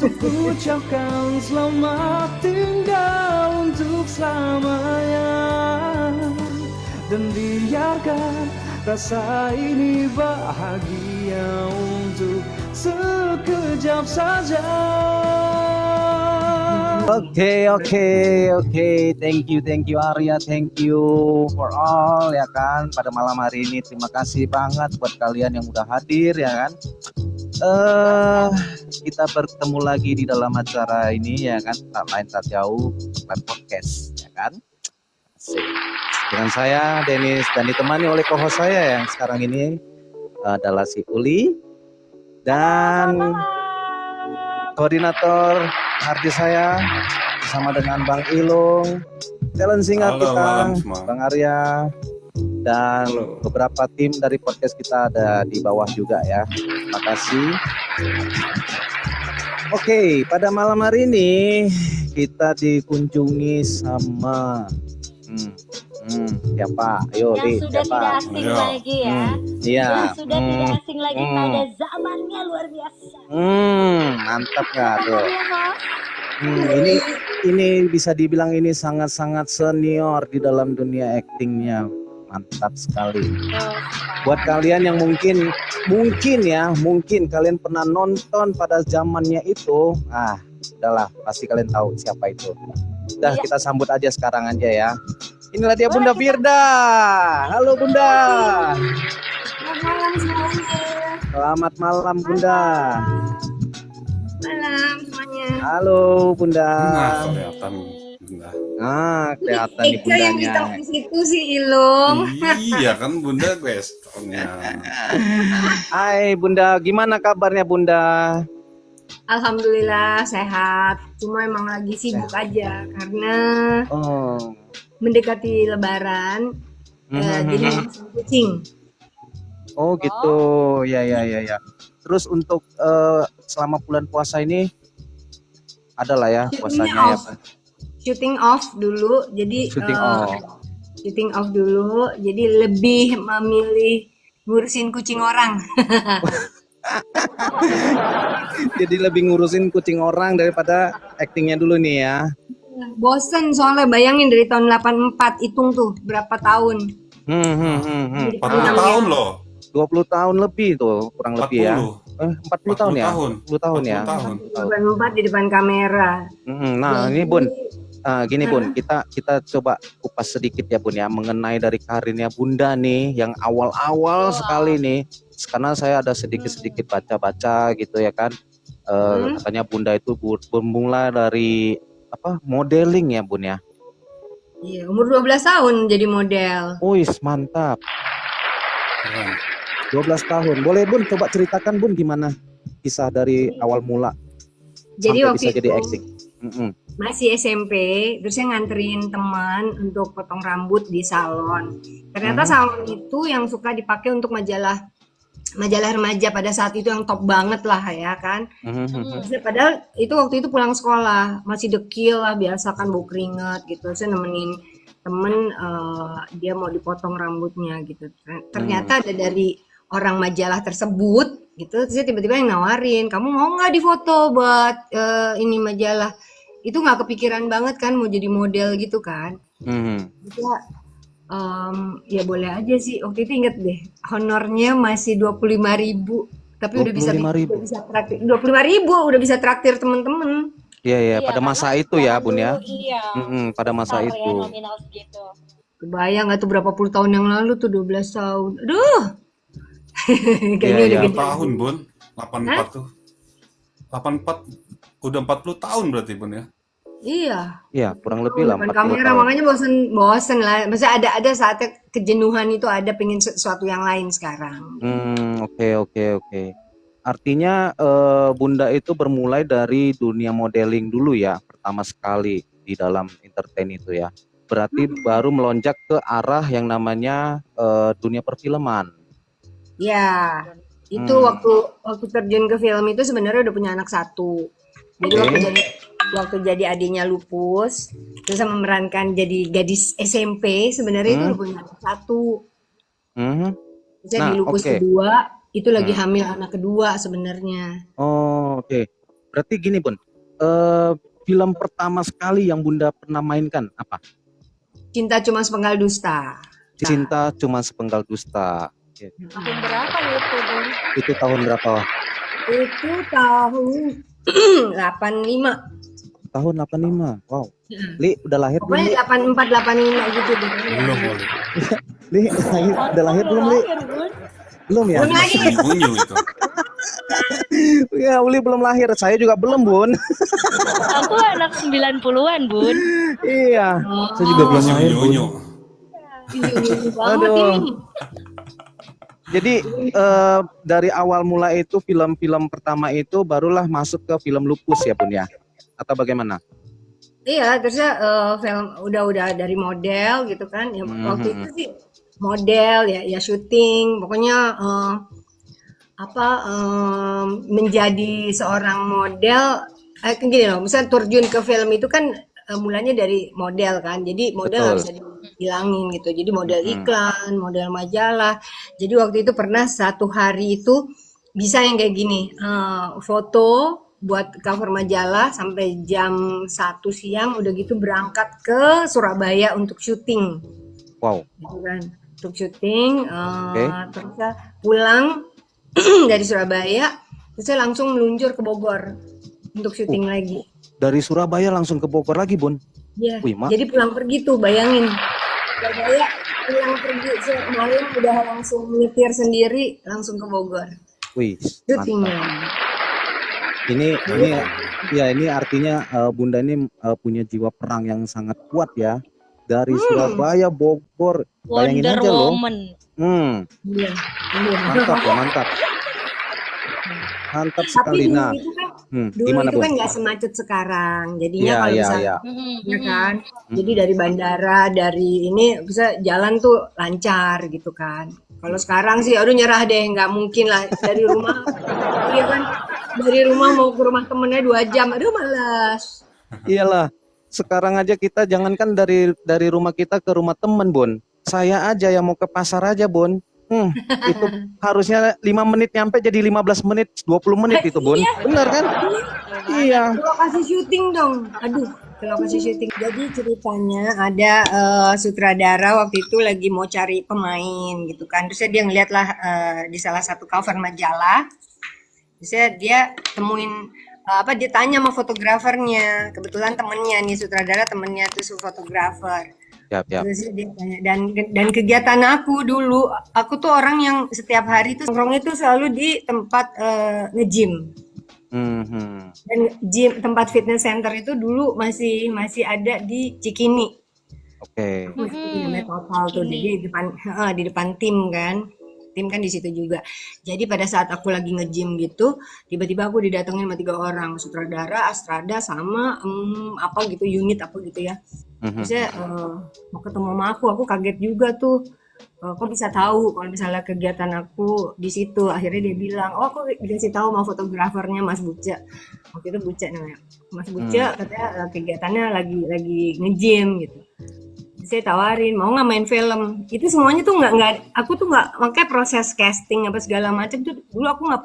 Ucapkan selamat tinggal untuk selamanya. Dan biarkan rasa ini bahagia untuk sekejap saja. Oke. Thank you Arya, thank you for all ya kan pada malam hari ini. Terima kasih banget buat kalian yang udah hadir ya kan. Kita bertemu lagi di dalam acara ini ya kan, tak lain tak jauh Live Podcast ya kan. Asik. Dengan saya Dennis dan ditemani oleh co-host saya yang sekarang ini adalah si Uli dan koordinator artis saya bersama dengan Bang Ilung, talent singer kita, Bang Arya, dan beberapa tim dari podcast kita ada di bawah juga ya. Terima kasih. Oke, pada malam hari ini kita dikunjungi sama siapa? Ayo, yang sudah siapa? tidak asing lagi ya. Iya. Yang sudah tidak asing lagi pada zamannya luar biasa. Mantap nggak tuh? Ini bisa dibilang ini sangat-sangat senior di dalam dunia aktingnya. Mantap sekali. Buat kalian yang mungkin kalian pernah nonton pada zamannya itu, udahlah pasti kalian tahu siapa itu. Udah kita sambut aja sekarang aja ya. Inilah dia Bunda Firda. Halo Bunda. Selamat malam semuanya. Selamat malam Bunda. Malam semuanya. Halo Bunda. Kelihatan Bunda. Kelihatan nih Eka yang Bundanya. di situ sih Ilung. Iya kan Bunda gestonnya. Hai Bunda, gimana kabarnya Bunda? Alhamdulillah sehat. Cuma emang lagi sibuk aja karena mendekati Lebaran. Jadi ngurusin kucing. Oh gitu, ya. Terus untuk selama bulan puasa ini adalah ya puasanya ya Pak. Shooting off dulu, jadi shooting off dulu, jadi lebih memilih ngurusin kucing orang. Jadi lebih ngurusin kucing orang daripada aktingnya dulu nih ya. Bosen soalnya, bayangin dari tahun 84, hitung tuh berapa tahun. 40 tahun loh. 20 tahun lebih tuh kurang lebih ya. 40 tahun ya? 40 tahun ya? 84 di depan kamera. Nah ini Bun, gini Bun, kita coba kupas sedikit ya Bun ya, mengenai dari karirnya Bunda nih, yang awal-awal sekali nih. Karena saya ada sedikit-sedikit baca-baca gitu ya kan. Katanya Bunda itu bermula dari modeling ya Bun ya. Iya, umur 12 tahun jadi model. Wih, mantap. 12 tahun. Boleh Bun coba ceritakan Bun gimana kisah dari awal mula jadi sampai waktu bisa itu jadi acting. Masih SMP, terus saya nganterin teman untuk potong rambut di salon. Ternyata salon itu yang suka dipakai untuk majalah remaja pada saat itu yang top banget lah ya kan. Padahal itu waktu itu pulang sekolah masih dekil lah, biasa kan bau keringat gitu. Saya nemenin temen dia mau dipotong rambutnya gitu. Ternyata ada dari orang majalah tersebut gitu. Terus saya tiba-tiba yang nawarin, kamu mau nggak difoto buat ini majalah? Itu nggak kepikiran banget kan mau jadi model gitu kan. Ya boleh aja sih. Waktu itu inget deh, honornya masih 25.000, tapi udah bisa traktir 25.000, udah bisa traktir temen-temen. Iya, pada masa itu ya Bun ya. Iya. Pada masa itu. Ya, nominal segitu. Kebayang nggak tuh berapa puluh tahun yang lalu tuh, 12 tahun. Aduh. Kayaknya udah gede. Tahun Bun, 84 tuh. 84 udah 40 tahun berarti Bun ya. Iya, kurang lebih lah 40 kamera tahun. makanya bosen lah. Maksudnya ada saatnya kejenuhan itu, ada pengen sesuatu yang lain sekarang. Oke. Artinya Bunda itu bermulai dari dunia modeling dulu ya, pertama sekali di dalam entertain itu ya. Berarti baru melonjak ke arah yang namanya dunia perfilman. Ya, itu waktu terjun ke film itu sebenarnya udah punya anak satu. Jadi waktu jadi adiknya lupus, terus memerankan jadi gadis SMP, sebenarnya itu udah punya anak satu. Jadi lupus kedua, itu lagi hamil anak kedua sebenarnya. Oke. Berarti gini Bun, eh, film pertama sekali yang Bunda pernah mainkan apa? Cinta Cuma Sepenggal Dusta. Cinta Cuma Sepenggal Dusta. Oke. Tahun berapa itu, Bun? Itu tahun berapa? Itu tahun 85. Tahun 85. Wow. Li udah lahir belum? Pokoknya Li? 84 85 gitu deh. Belum boleh. Li udah lahir belum Li? Bun. Belum ya? Belum lagi. Bunyi itu. Ya, Uli belum lahir. Saya juga belum, Bun. Aku anak 90-an, Bun. Iya. Oh, Saya juga belum Masih lahir, Bun. unyu-unyu. ini banget Aduh. ini. Jadi dari awal mula itu film-film pertama itu barulah masuk ke film Lupus ya, Bun ya? Atau bagaimana? Iya, terusnya film udah dari model gitu kan. Ya, waktu itu sih model ya syuting, pokoknya menjadi seorang model gini loh, misalnya terjun ke film itu kan mulanya dari model kan, jadi model Betul. nggak bisa dihilangin gitu, jadi model iklan, model majalah. Jadi waktu itu pernah satu hari itu bisa yang kayak gini, foto buat cover majalah sampai jam 1 siang, udah gitu berangkat ke Surabaya untuk syuting Wow. gitu kan, untuk syuting, Oke. terus saya pulang dari Surabaya, terus saya langsung meluncur ke Bogor untuk syuting lagi. Dari Surabaya langsung ke Bogor lagi, Bun. Ya, Wih, Mak. jadi pulang pergi tuh, bayangin. Surabaya pulang pergi malam udah langsung nyetir sendiri langsung ke Bogor Wih, mantap. syutingnya. Ini artinya Bunda ini punya jiwa perang yang sangat kuat ya. Dari Surabaya, Bogor, bayangin Wonder aja loh. Woman. Iya, iya. Mantap ya, mantap. Mantap Tapi sekali. dulu Nah, itu kan gimana itu Bun? kan nggak semacet sekarang. Jadinya Iya, kalau iya, misalnya iya. ya kan, jadi dari bandara, dari ini bisa jalan tuh lancar gitu kan. Kalau sekarang sih, aduh nyerah deh, nggak mungkin lah dari rumah. Iya kan, dari rumah mau ke rumah temennya 2 jam, aduh malas. Iyalah. Sekarang aja kita jangankan dari rumah kita ke rumah temen, Bun. Saya aja yang mau ke pasar aja, Bun. Itu harusnya 5 menit nyampe jadi 15 menit, 20 menit itu, Bun. Bener kan? Iya. Ke lokasi syuting dong, aduh ke lokasi syuting. Jadi ceritanya ada sutradara waktu itu lagi mau cari pemain gitu kan. Terusnya dia ngeliat lah di salah satu cover majalah. Terusnya dia temuin dia tanya sama fotografernya, kebetulan temennya nih, sutradara temennya tuh fotografer. Siap. Terus dia tanya, dan kegiatan aku dulu, aku tuh orang yang setiap hari tuh nongkrongnya tuh selalu di tempat nge-gym. Dan gym, tempat fitness center itu dulu masih ada di Cikini. Oke. Namanya Total tuh di depan tim kan. Tim kan di situ juga. Jadi pada saat aku lagi nge-gym gitu, tiba-tiba aku didatengin sama 3 orang, sutradara, Astrada, sama apa gitu, unit apa gitu ya. Terus mau ketemu sama aku kaget juga tuh. Kok bisa tahu kalau misalnya kegiatan aku di situ. Akhirnya dia bilang, oh aku dikasih tahu sama fotografernya Mas Buce. Waktu itu Buce namanya. Mas Buce katanya kegiatannya lagi nge-gym gitu. Saya tawarin mau nggak main film, itu semuanya tuh nggak aku tuh nggak, makanya proses casting apa segala macam tuh dulu aku nggak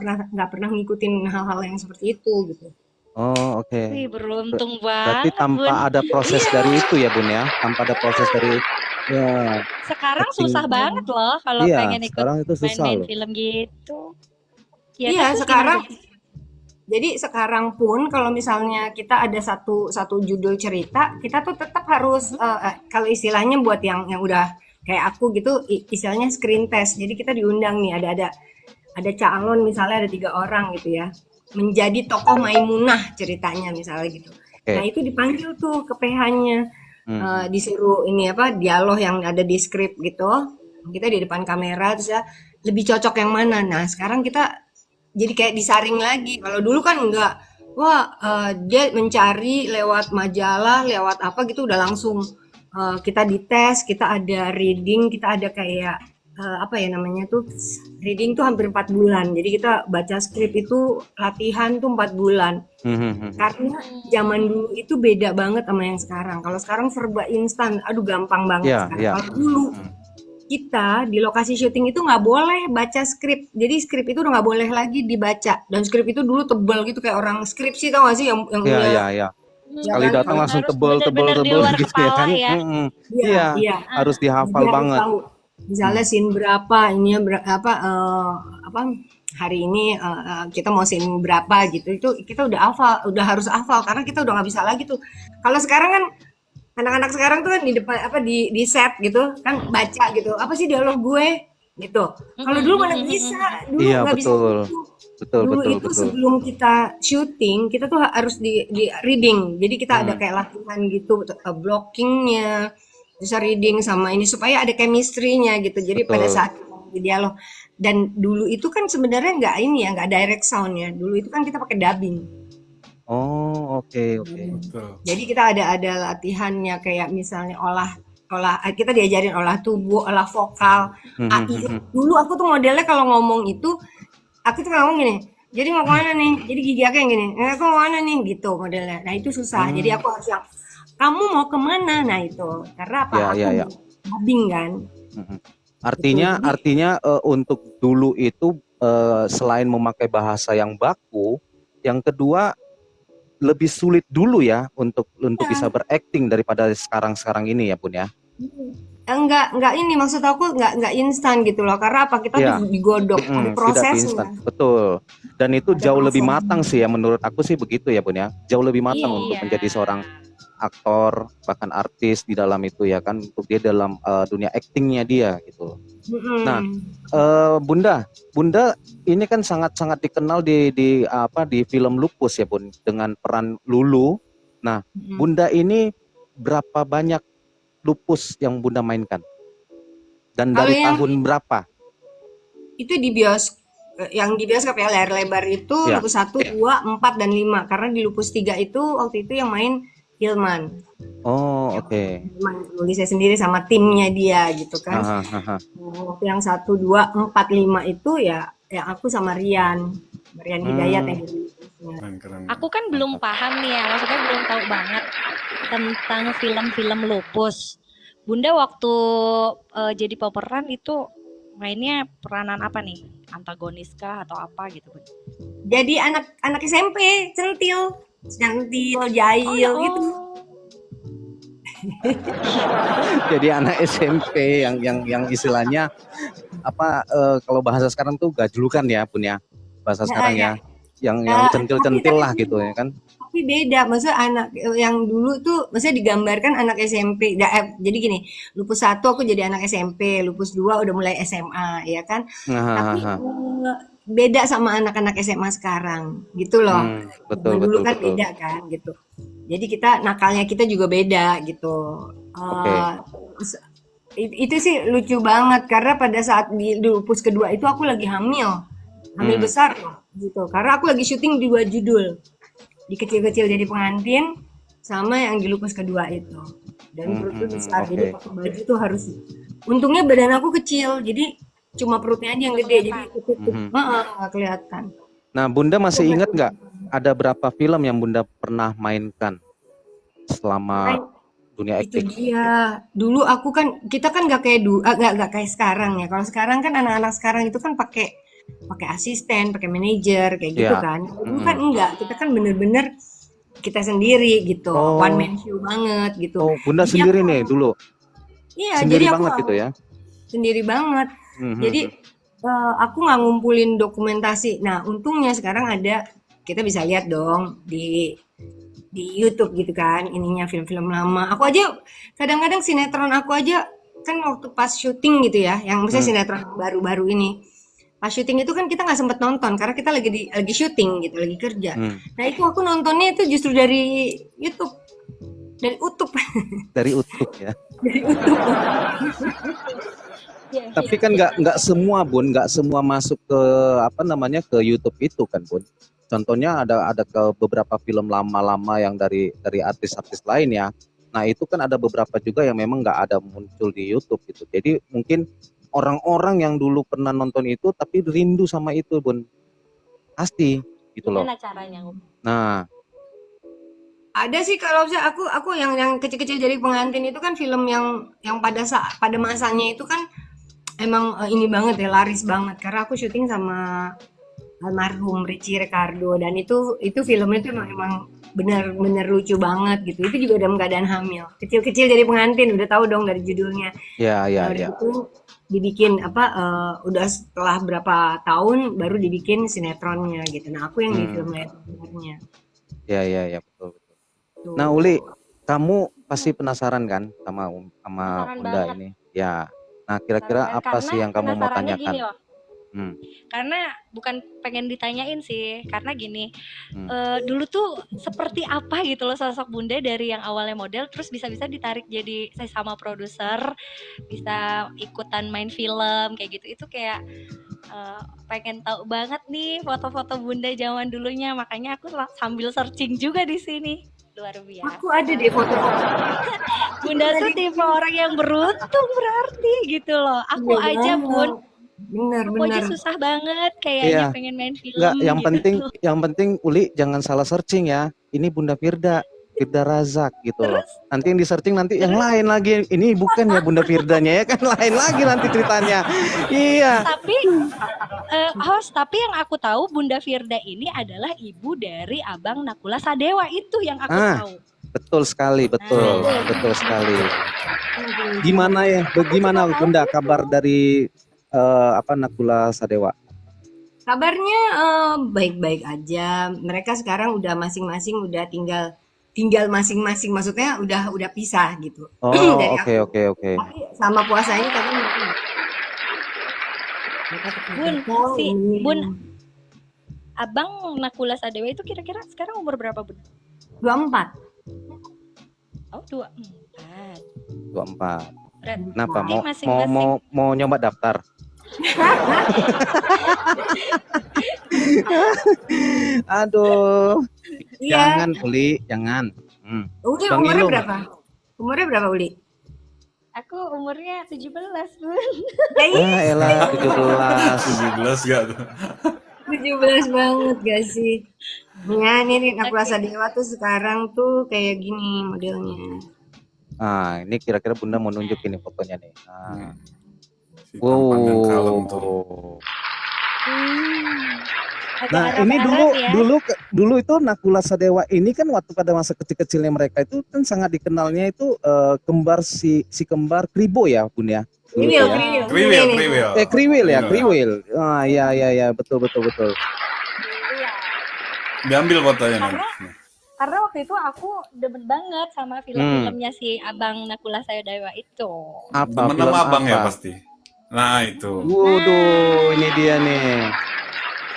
pernah ngikutin hal-hal yang seperti itu gitu. Oh, oke. Wih, beruntung Berarti banget, tanpa Bun. ada proses dari itu ya, Bun ya? Tanpa ada proses dari ya. Sekarang acting. susah banget loh kalau Iya, pengen ikut sekarang itu susah main-main loh. film gitu. Ya, Iya terus sekarang. gimana? Jadi sekarang pun kalau misalnya kita ada satu judul cerita, kita tuh tetap harus kalau istilahnya buat yang udah kayak aku gitu, istilahnya screen test. Jadi kita diundang nih, ada calon misalnya ada 3 orang gitu ya, menjadi tokoh Maimunah ceritanya misalnya gitu. Oke. Nah itu dipanggil tuh ke PH-nya, disuruh ini dialog yang ada di skrip gitu. Kita di depan kamera terus ya lebih cocok yang mana. Nah sekarang kita jadi kayak disaring lagi. Kalau dulu kan enggak, dia mencari lewat majalah, lewat apa gitu udah langsung kita dites, kita ada reading, kita ada kayak reading tuh hampir 4 bulan. Jadi kita baca skrip itu latihan tuh 4 bulan. Karena zaman dulu itu beda banget sama yang sekarang. Kalau sekarang serba instan, aduh gampang banget Iya, sekarang. iya. Kalau dulu kita di lokasi syuting itu nggak boleh baca skrip. Jadi skrip itu udah nggak boleh lagi dibaca. Dan skrip itu dulu tebal gitu kayak orang skripsi, tau gak sih yang Iya, udah iya, iya. ya Sekali kan? datang langsung Harus tebel tebel bener-bener di tebel luar gitu ya kepala kan. ya. Iya, Iya, iya. harus Jadi dihafal harus banget. tahu. Misalnya scene berapa, ininya apa hari ini kita mau scene berapa gitu. Itu kita udah hafal, udah harus hafal karena kita udah nggak bisa lagi tuh. Kalau sekarang kan anak-anak sekarang tuh kan di depan apa di set gitu kan baca gitu. Apa sih dialog gue gitu. Kalau dulu mana bisa, dulu Iya, nggak bisa betul. gitu. Betul, Dulu betul, itu betul. sebelum kita syuting, kita tuh harus di reading. Jadi kita ada Hmm. kayak latihan gitu, blockingnya, bisa reading sama ini supaya ada chemistry-nya gitu. Jadi pada Betul. saat di dialog. Dan dulu itu kan sebenarnya nggak ini ya, nggak direct sound ya. Dulu itu kan kita pakai dubbing. Oh, oke, oke. Betul. Jadi kita ada latihannya kayak misalnya kita diajarin olah tubuh, olah vokal, A, I, U. Dulu aku tuh modelnya kalau ngomong itu aku tuh ngomong gini. Jadi mau kemana nih? Jadi gigi aku yang gini. Aku mau kemana nih? Gitu modelnya. Nah itu susah. Jadi aku harus yang kamu mau kemana? Nah itu karena apa? Ya, Aku ya, ya. dubbing kan. Mhm. Artinya, Jadi- artinya untuk dulu itu selain memakai bahasa yang baku, yang kedua lebih sulit dulu ya untuk bisa berakting daripada sekarang ini ya Bun ya. Enggak ini maksud aku enggak instan gitu loh. Karena apa? Kita Iya. tuh digodok, ada Tidak prosesnya. instan, betul. Dan itu Ada jauh lebih prosesnya. matang sih ya menurut aku sih begitu ya Bun ya. Jauh lebih matang untuk Iya. menjadi seorang aktor bahkan artis di dalam itu ya kan, untuk dia dalam dunia aktingnya dia gitu. Mm-mm. Nah, Bunda ini kan sangat-sangat dikenal di film Lupus ya Bun dengan peran Lulu. Nah, Mm-mm. Bunda ini berapa banyak Lupus yang Bunda mainkan? Dan Kalau dari yang tahun berapa? itu yang di bioskop ya layar lebar itu Ya. Lupus 1, 2, 4 dan 5 karena di Lupus 3 itu waktu itu yang main Hilman. Oh, oke. Hilman nulisnya sendiri sama timnya dia gitu kan. Aha, aha. Waktu yang 1, 2, 4, 5 itu ya aku sama Rian Hidayat yang nulisnya. Keren. Aku kan belum paham nih ya, maksudnya belum tahu banget tentang film-film Lupus. Bunda waktu jadi pemeran itu mainnya peranan apa nih? Antagonis kah atau apa gitu, Bun? Jadi anak SMP centil jahil gitu. Jadi anak SMP yang istilahnya apa kalau bahasa sekarang tuh gajlukan ya Bun ya. Bahasa sekarang ya. Yang centil-centil lah gitu ya kan. Tapi beda, maksudnya anak yang dulu tuh maksudnya digambarkan anak SMP. Jadi gini, Lupus 1 aku jadi anak SMP, Lupus 2 udah mulai SMA ya kan. Tapi beda sama anak-anak SMA sekarang gitu loh. Betul, Dulu betul, kan betul. beda kan gitu. Jadi nakalnya kita juga beda gitu. Itu sih lucu banget karena pada saat di Lupus kedua itu aku lagi hamil besar loh gitu. Karena aku lagi syuting 2 judul. Di kecil-kecil jadi pengantin sama yang di Lupus kedua itu. Dan perutku besar, jadi pakai baju tuh harus. Untungnya badan aku kecil, jadi cuma perutnya aja yang gede, jadi tutup. Nggak kelihatan. Nah, Bunda masih ingat nggak ada berapa film yang Bunda pernah mainkan selama dunia Itu akting? dia. Dulu kita kan nggak kayak sekarang ya. Kalau sekarang kan anak-anak sekarang itu kan pakai asisten, pakai manajer kayak gitu kan. Dulu kan enggak, kita kan bener-bener kita sendiri gitu, one man show banget gitu. Oh, Bunda Jadi sendiri nih dulu. Iya, Sendiri jadi banget gitu ya. sendiri banget. Jadi aku nggak ngumpulin dokumentasi. Nah, untungnya sekarang kita bisa lihat dong di YouTube gitu kan, ininya film-film lama. Aku aja kadang-kadang sinetron aku aja kan waktu pas syuting gitu ya, yang misalnya sinetron baru-baru ini. Pas syuting itu kan kita nggak sempet nonton karena kita lagi syuting gitu, lagi kerja. Nah itu aku nontonnya itu justru dari YouTube, dari YouTube. Dari utuh ya. Dari YouTube. Tapi kan nggak semua Bun, nggak semua masuk ke ke YouTube itu kan Bun. Contohnya ada ke beberapa film lama-lama yang dari artis-artis lain ya. Nah itu kan ada beberapa juga yang memang nggak ada muncul di YouTube gitu. Jadi mungkin orang-orang yang dulu pernah nonton itu tapi rindu sama itu Bun. Pasti gitu loh. Gimana caranya? Nah, Ada sih kalau saya aku yang kecil-kecil jadi pengantin itu kan film yang pada masanya itu kan emang ini banget ya, laris banget karena aku syuting sama almarhum Richie Ricardo dan itu filmnya tuh emang bener-bener lucu banget gitu. Itu juga dalam keadaan hamil. Kecil-kecil jadi pengantin, udah tahu dong dari judulnya. Ya, Nah, ya, udah ya. itu dibikin udah setelah berapa tahun baru dibikin sinetronnya gitu. Nah, aku yang di Hmm. film layar lebarnya. Ya, ya, ya, betul, betul. Nah, Tuh. Uli, kamu pasti penasaran kan sama Penasaran Bunda banget, ini? Ya. Nah, penasaran kira-kira banget. apa Karena sih yang kamu mau penasarannya gini tanyakan? loh. Hmm, Karena bukan pengen ditanyain sih, karena gini, hmm. dulu tuh seperti apa gitu loh sosok Bunda dari yang awalnya model, terus bisa-bisa ditarik jadi sesama produser, bisa ikutan main film kayak gitu. Itu kayak pengen tahu banget nih foto-foto Bunda zaman dulunya, makanya aku sambil searching juga di sini. Luar Aku biasa. ada deh foto-foto. Bunda tuh tipe orang yang beruntung berarti gitu loh. Aku Iya aja banget. Bun, aku aja Bener-bener. susah banget kayaknya Iya, pengen main enggak, film gitu. yang penting Uli jangan salah searching ya. Ini Bunda Firda, Firda Razak gitu loh. Terus Nanti yang di searching nanti yang terus lain lagi. Ini bukan ya Bunda Firdanya ya kan lain lagi nanti ceritanya. Iya. tapi host, tapi yang aku tahu Bunda Firda ini adalah ibu dari Abang Nakula Sadewa, itu yang aku Ah, tahu. betul sekali, betul, Nah, betul sekali. Aduh, Gimana ya? aku Bagaimana juga tahu Bunda tuh. kabar dari Nakula Sadewa? kabarnya baik-baik aja. Mereka sekarang udah masing-masing udah tinggal tinggal masing-masing. Maksudnya udah pisah gitu dari Oh, oke, aku. oke, oke. Tapi sama puasa ini karena mereka Bun, telepon si ini Bun, Abang Nakula Sadewa itu kira-kira sekarang umur berapa Bun? 24. Oh 24. 24. Berarti Kenapa? Mau masing-masing nyoba daftar? Aduh, Iya. jangan Uli, jangan. Udah Bang umurnya Ilung. berapa? Umurnya berapa Uli? aku umurnya 17 Bun. Ya iya, Ya elah 17. 17 gak tuh? 17 banget gak sih? Ya, ini aku Oke. rasa Dewa tuh sekarang tuh kayak gini modelnya. Nah, ini kira-kira Bunda mau nunjuk ini fotonya nih. Nah. Si tampan yang kalem tuh. Wow. Agak Nah, ini Arab-Arab ya. dulu itu Nakula Sadewa ini kan waktu pada masa kecil-kecilnya mereka itu kan sangat dikenalnya itu kembar si kembar Kribo ya, Bun ya. Dulu Kriwil, tuh ya. kriwil. Kriwil, Ini. kriwil. Kriwil ya, Iya. Kriwil. Ah, ya, betul. Iya. Diambil fotonya Karena nanti. karena waktu itu aku demen banget sama film-filmnya si Abang Nakula Sadewa itu. Apa Temen film sama abang ya apa? pasti. Nah itu. Waduh, ini dia nih.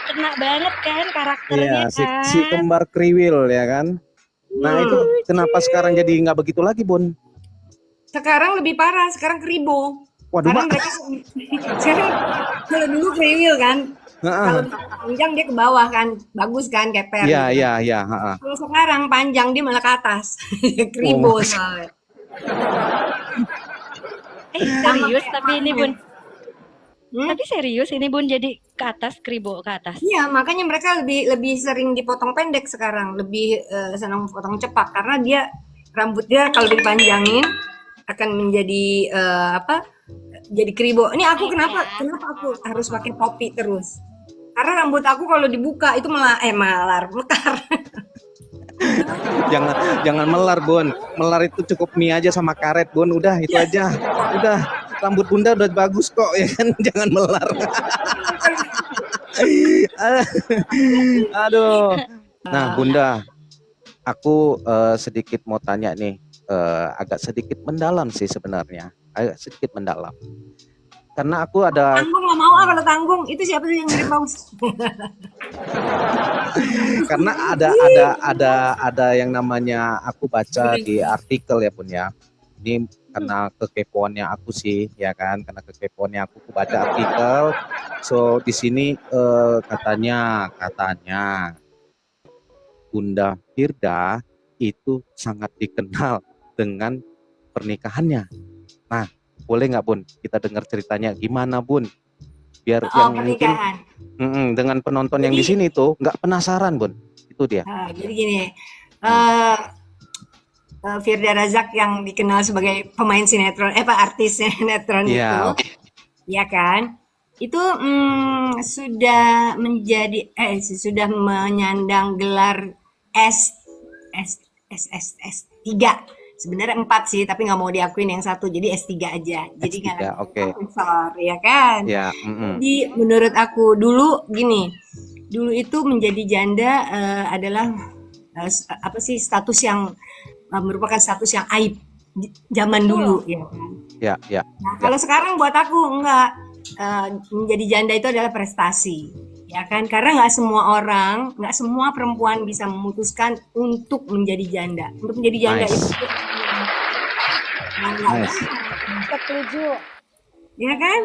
Kena banget kan karakternya Iya, kan. si kembar Kriwil ya kan. Nah, itu kenapa sekarang jadi nggak begitu lagi, Bun? Sekarang lebih parah, sekarang kribo. Waduh, Karena Mak. mereka sekarang kalau dulu kriwil kan, kalau panjang dia ke bawah kan, bagus kan keper. Iya, gitu. iya, heeh. Kalau sekarang panjang dia malah ke atas, kribo Oh, soalnya. Serius tapi ini Bun. Hmm? Tapi serius ini Bun jadi ke atas, kribo ke atas. Iya, makanya mereka lebih sering dipotong pendek sekarang, lebih senang potong cepat karena dia rambutnya kalau dipanjangin akan menjadi jadi kribo. Ini aku kenapa aku harus pakai topi terus? Karena rambut aku kalau dibuka itu mekar. Jangan melar, Bun. Melar itu cukup mie aja sama karet, Bun. Udah, itu aja. Udah, rambut Bunda udah bagus kok ya kan. Jangan melar. Aduh. Nah, Bunda, aku sedikit mau tanya nih, agak sedikit mendalam sih sebenarnya, agak sedikit mendalam. Karena aku ada, Tanggung nggak mau kalau tanggung. Itu siapa sih yang mirip paus? karena ada yang namanya aku baca di artikel ya Bun ya. Ini karena kekepoannya aku sih, ya kan? Karena kekepoannya aku baca artikel. So di sini katanya Bunda Firda itu sangat dikenal dengan pernikahannya. Nah, boleh nggak Bun kita dengar ceritanya gimana Bun? Biar yang mungkin Pernikahan. dengan penonton yang di sini tuh nggak penasaran Bun. Itu dia. Jadi gini, Firda Razak yang dikenal sebagai pemain sinetron, artis sinetron Iya. itu, ya kan? Itu sudah menjadi sudah menyandang gelar S S S3. Sebenarnya 4 sih, tapi nggak mau diakuin yang satu, jadi S3 aja. Jadi nggak S3, lagi oke. profesor, ya kan? Ya, Jadi menurut aku dulu gini, dulu itu menjadi janda adalah apa sih status yang merupakan status yang aib zaman dulu, ya kan? ya, ya, Nah, ya. kalau sekarang buat aku enggak. Menjadi janda itu adalah prestasi, ya kan? Karena nggak semua orang, nggak semua perempuan bisa memutuskan untuk menjadi janda. Untuk menjadi janda itu, Nice, nggak nice. Setuju, ya kan?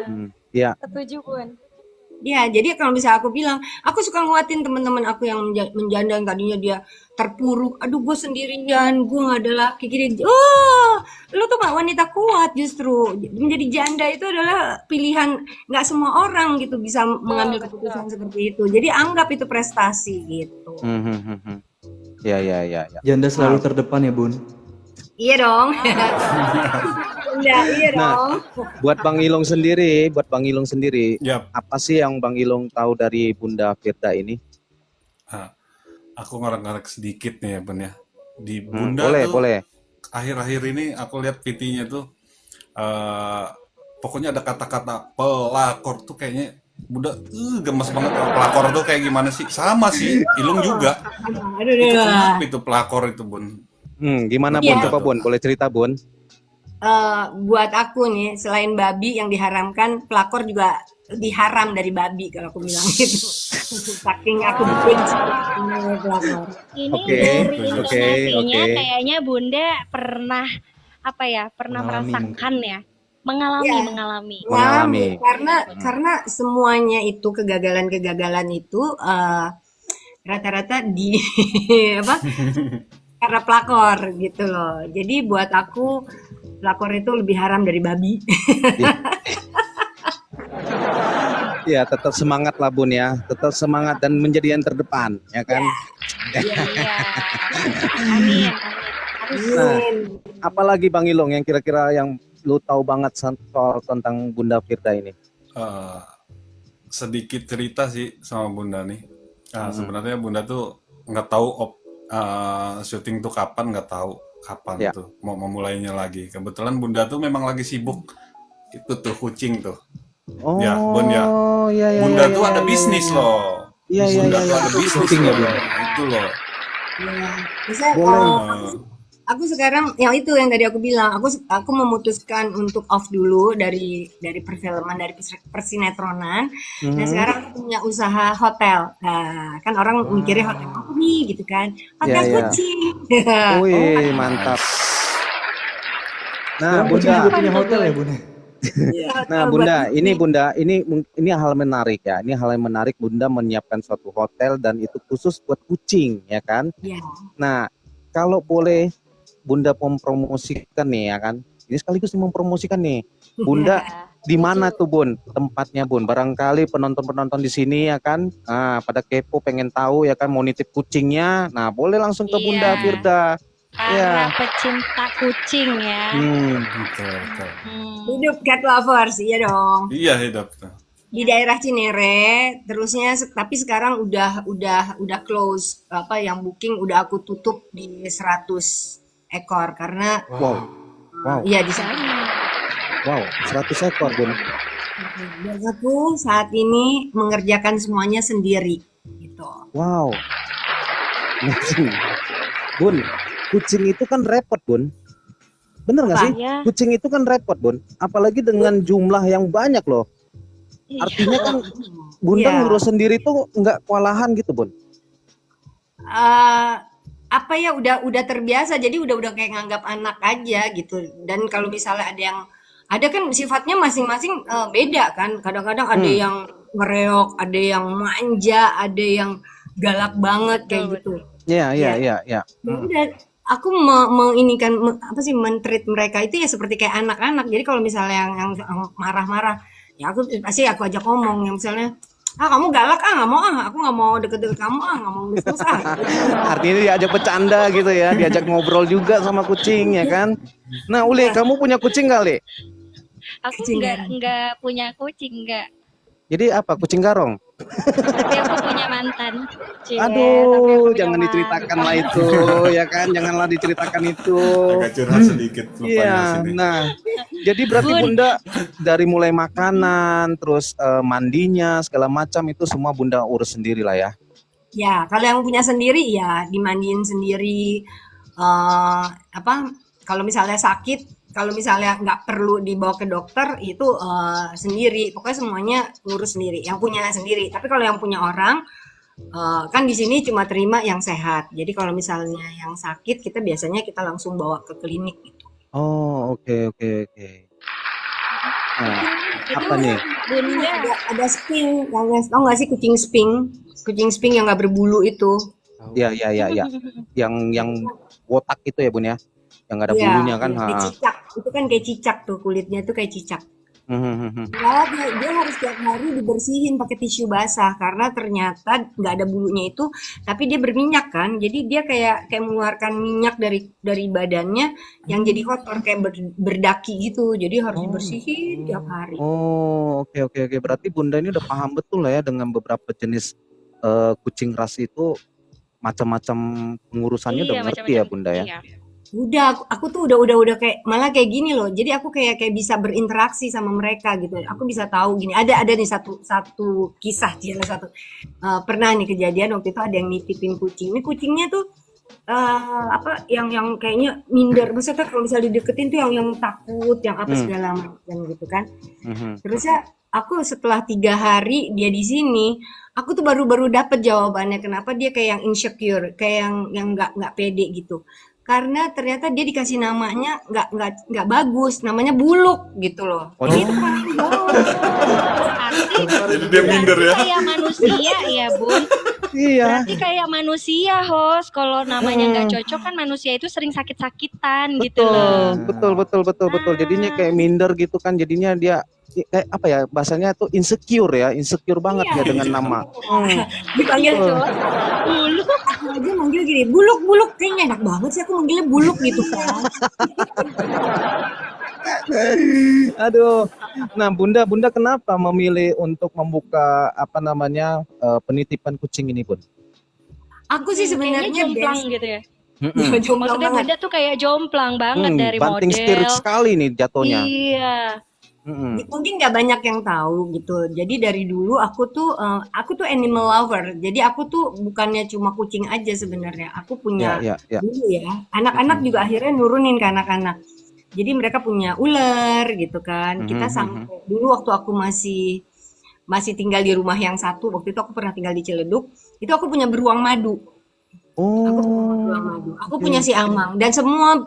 Ya, setuju Bun. Ya, jadi kalau misalnya aku bilang, aku suka nguatin teman-teman aku yang menjanda yang tadinya dia terpuruk, aduh gue sendirian, gue gak ada laki gini. Oh, lu tuh gak wanita kuat justru. Menjadi janda itu adalah pilihan, gak semua orang gitu bisa mengambil keputusan seperti itu. Jadi anggap itu prestasi gitu. ya, ya, ya, ya. Janda selalu terdepan ya Bun. Iya dong. Iya Nah, dong. buat Bang Ilung sendiri, Yap. apa sih yang Bang Ilung tahu dari Bunda Firda ini? Nah, aku ngarek-ngarek sedikit nih ya Bun ya. Di Bunda Boleh, tuh boleh. akhir-akhir ini aku lihat PT-nya tuh pokoknya ada kata-kata pelakor tuh kayaknya Bunda gemes banget. Pelakor tuh kayak gimana sih? Sama sih, Ilung juga. Aduh, Itu aduh. kenapa itu pelakor itu Bun? Gimana Iya. Bun? Coba Bun, boleh cerita Bun? Buat aku nih, selain babi yang diharamkan, pelakor juga diharam dari babi kalau aku bilang gitu. Saking aku benci sama pelakor. Ini Oke, dari oke, intonasinya oke. kayaknya Bunda pernah apa ya? Pernah Mengalami merasakan ya? Mengalami, Ya, mengalami. Mengalami. karena semuanya itu kegagalan-kegagalan itu rata-rata di apa? Karena pelakor gitu loh. Jadi buat aku pelakor itu lebih haram dari babi. Ya, tetap semangat lah Bun ya. Tetap semangat dan menjadi yang terdepan, ya kan? Iya. Amin. Nah, apalagi Bang Ilung yang kira-kira yang lu tahu banget soal tentang Bunda Firda ini? Eh, sedikit cerita sih sama Bunda nih. Sebenarnya Bunda tuh nggak tahu syuting tuh kapan, nggak tahu kapan Ya. tuh mau memulainya lagi. Kebetulan Bunda tuh memang lagi sibuk itu tuh kucing tuh. Oh, Ya, Bun ya. ya, Bunda ya, tuh ya, ada ya, bisnis ya. loh. Iya, iya, Bunda iya, tuh iya. ada bisnis Syuting ya, loh. Bun? Itu loh. Ya, bisa Boleh. aku sekarang yang itu yang tadi aku bilang, aku memutuskan untuk off dulu dari perfilman, dari persinetronan. Nah, sekarang aku punya usaha hotel. Nah, kan orang mikirnya hotel apa nih gitu kan. Hotel Ya, ya. kucing. Wih, mantap. Nah, Sekarang kucing Bunda. juga punya hotel ya Bun? Nah, Hotel Bunda, buat ini kucing. Bunda, ini hal menarik ya. Ini hal yang menarik Bunda menyiapkan suatu hotel dan itu khusus buat kucing, ya kan? Ya. Nah, kalau boleh Bunda mempromosikan nih, ya kan? Ini sekaligus mempromosikan nih. Bunda di mana tuh Bun tempatnya Bun? Barangkali penonton-penonton di sini ya kan, pada kepo pengen tahu ya kan, mau nitip kucingnya. Nah, boleh langsung ke Bunda Iya. Firda. Para pecinta kucing ya. Betul. Hidup cat lovers, iya dong. Iya, hidup tuh. Di daerah Cinere, terusnya tapi sekarang udah close, apa yang booking udah aku tutup di 100 ekor karena Wow, iya di sana. wow, 100 ekor Bun. Dan aku saat ini mengerjakan semuanya sendiri gitu. Wow. Bun, kucing itu kan repot Bun. Bener nggak Apa? sih? Iya. Kucing itu kan repot Bun. Apalagi dengan jumlah yang banyak loh. Iya. Artinya kan Bunda Iya. ngurus sendiri tuh nggak kewalahan gitu Bun. Apa ya udah terbiasa jadi udah kayak nganggap anak aja gitu. Dan kalau misalnya ada kan sifatnya masing-masing beda kan. Kadang-kadang ada yang ngereok, ada yang manja, ada yang galak banget kayak gitu. Iya. Ya udah, aku men-treat mereka itu ya seperti kayak anak-anak. Jadi kalau misalnya yang marah-marah, ya aku ajak ngomong yang misalnya, kamu galak aku nggak mau deket-deket kamu nggak mau bisnis Artinya diajak bercanda gitu ya, diajak ngobrol juga sama kucing ya kan. Nah, Uli, kamu punya kucing nggak, Li? Aku Kucing nggak garong. nggak punya kucing, nggak. Jadi apa? Kucing garong? Tapi aku punya mantan. Cie, tapi aku Aduh, punya jangan mantan. diceritakan lah itu, ya kan? Janganlah diceritakan itu. Agak curhat sedikit lupanya Iya, sini. nah, jadi berarti Bun, Bunda dari mulai makanan, terus mandinya, segala macam itu semua Bunda urus sendiri lah ya. Ya, kalau yang punya sendiri ya dimandiin sendiri. Apa? Kalau misalnya sakit, kalau misalnya nggak perlu dibawa ke dokter itu sendiri. Pokoknya semuanya ngurus sendiri. Yang punya sendiri. Tapi kalau yang punya orang kan di sini cuma terima yang sehat. Jadi kalau misalnya yang sakit kita biasanya kita langsung bawa ke klinik gitu. Oh, oke oke oke. Nah, itu apa nih? Bunda Ada sping, yang tau nggak sih kucing sping? Kucing sping yang nggak berbulu itu. Ya ya ya ya. Yang botak itu ya Bun ya, yang nggak ada Iya, bulunya kan? iya, kayak cicak. Itu kan kayak cicak tuh kulitnya tuh kayak cicak. Hmm. Ya, dia harus tiap hari dibersihin pakai tisu basah karena ternyata nggak ada bulunya itu, tapi dia berminyak kan, jadi dia kayak mengeluarkan minyak dari badannya yang jadi kotor kayak berdaki gitu, jadi harus dibersihin tiap hari. Oh, oke oke oke. Berarti Bunda ini udah paham betul lah ya dengan beberapa jenis kucing ras itu, macam-macam pengurusannya udah iya ngerti ya macam-macam. Bunda ya. Iya. Udah, aku tuh udah kayak malah kayak gini loh. Jadi aku kayak bisa berinteraksi sama mereka gitu. Aku bisa tahu gini. Ada nih satu kisah satu. Pernah nih kejadian waktu itu ada yang nitipin kucing. Ini kucingnya tuh apa yang kayaknya minder. Maksudnya kalau misalnya dideketin tuh yang takut, yang apa segala macam gitu kan. Terus ya aku setelah 3 hari dia di sini, aku tuh baru dapet jawabannya kenapa dia kayak yang insecure, kayak yang nggak pede gitu. Karena ternyata dia dikasih namanya nggak bagus, namanya Buluk gitu loh. Waduh. Jadi itu paling bagus. Jadi dia minder ya. Kayak manusia ya Bun. Iya. Berarti kayak manusia host. Kalau namanya nggak cocok kan manusia itu sering sakit-sakitan gitu loh. Betul. Jadinya kayak minder gitu kan. Jadinya dia kayak apa ya bahasanya tuh insecure ya, insecure banget ya dengan nama. Dipanggil Bulu. aku aja manggil gini, Buluk, kayaknya enak banget sih aku manggilnya Buluk gitu kan. Aduh. Nah, Bunda kenapa memilih untuk membuka apa namanya penitipan kucing ini, Bun? Aku sih Kayaknya sebenarnya jomplang gitu ya. jomplang Maksudnya banget. Bunda tuh kayak jomplang banget dari Banting spirit model. sekali nih jatuhnya. Iya. Mungkin nggak banyak yang tahu gitu. Jadi dari dulu aku tuh animal lover. Jadi aku tuh bukannya cuma kucing aja sebenarnya. Aku punya Ya. dulu ya. Anak-anak juga akhirnya nurunin ke anak-anak. Jadi mereka punya ular gitu kan. Kita sampai dulu waktu aku masih tinggal di rumah yang satu. Waktu itu aku pernah tinggal di Ciledug. Itu aku punya beruang madu. Aku punya si Amang dan semua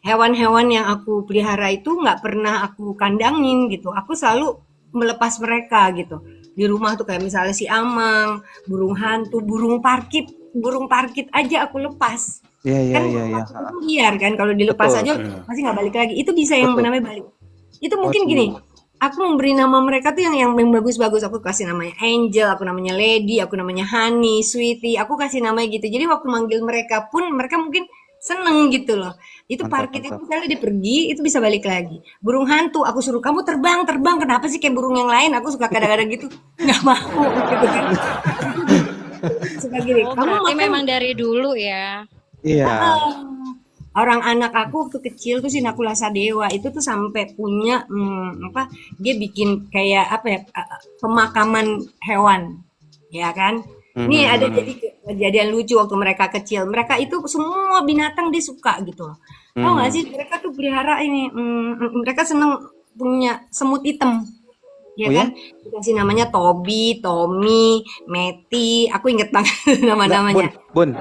hewan-hewan yang aku pelihara itu nggak pernah aku kandangin gitu. Aku selalu melepas mereka gitu. Di rumah tuh kayak misalnya si Amang, burung hantu, burung parkit aja aku lepas. Iya. Itu liar kan kalau dilepas Betul. aja pasti nggak balik lagi. Itu bisa yang namanya balik. Itu mungkin gini. Aku memberi nama mereka tuh yang bagus-bagus. Aku kasih namanya Angel, aku namanya Lady, aku namanya Honey, Sweetie. Aku kasih namanya gitu. Jadi waktu manggil mereka pun mereka mungkin seneng gitu loh. Itu parkit itu misalnya dia pergi, itu bisa balik lagi. Burung hantu, aku suruh kamu terbang. Kenapa sih kayak burung yang lain? Aku suka kadang-kadang gitu. Nggak mau gitu kan. Suka gini. Oh, Kamu berarti makan memang dari dulu ya. Iya. orang anak aku waktu kecil tuh si Nakula Sadewa itu tuh sampai punya dia bikin kayak apa ya pemakaman hewan ya kan. Nih ada jadi kejadian lucu waktu mereka kecil. Mereka itu semua binatang dia suka gitu loh. Tahu nggak sih mereka tuh pelihara ini mereka seneng punya semut hitam. Ya kan? Dikasih namanya Tobi, Tommy, Meti. Aku inget banget nama-namanya. Bun.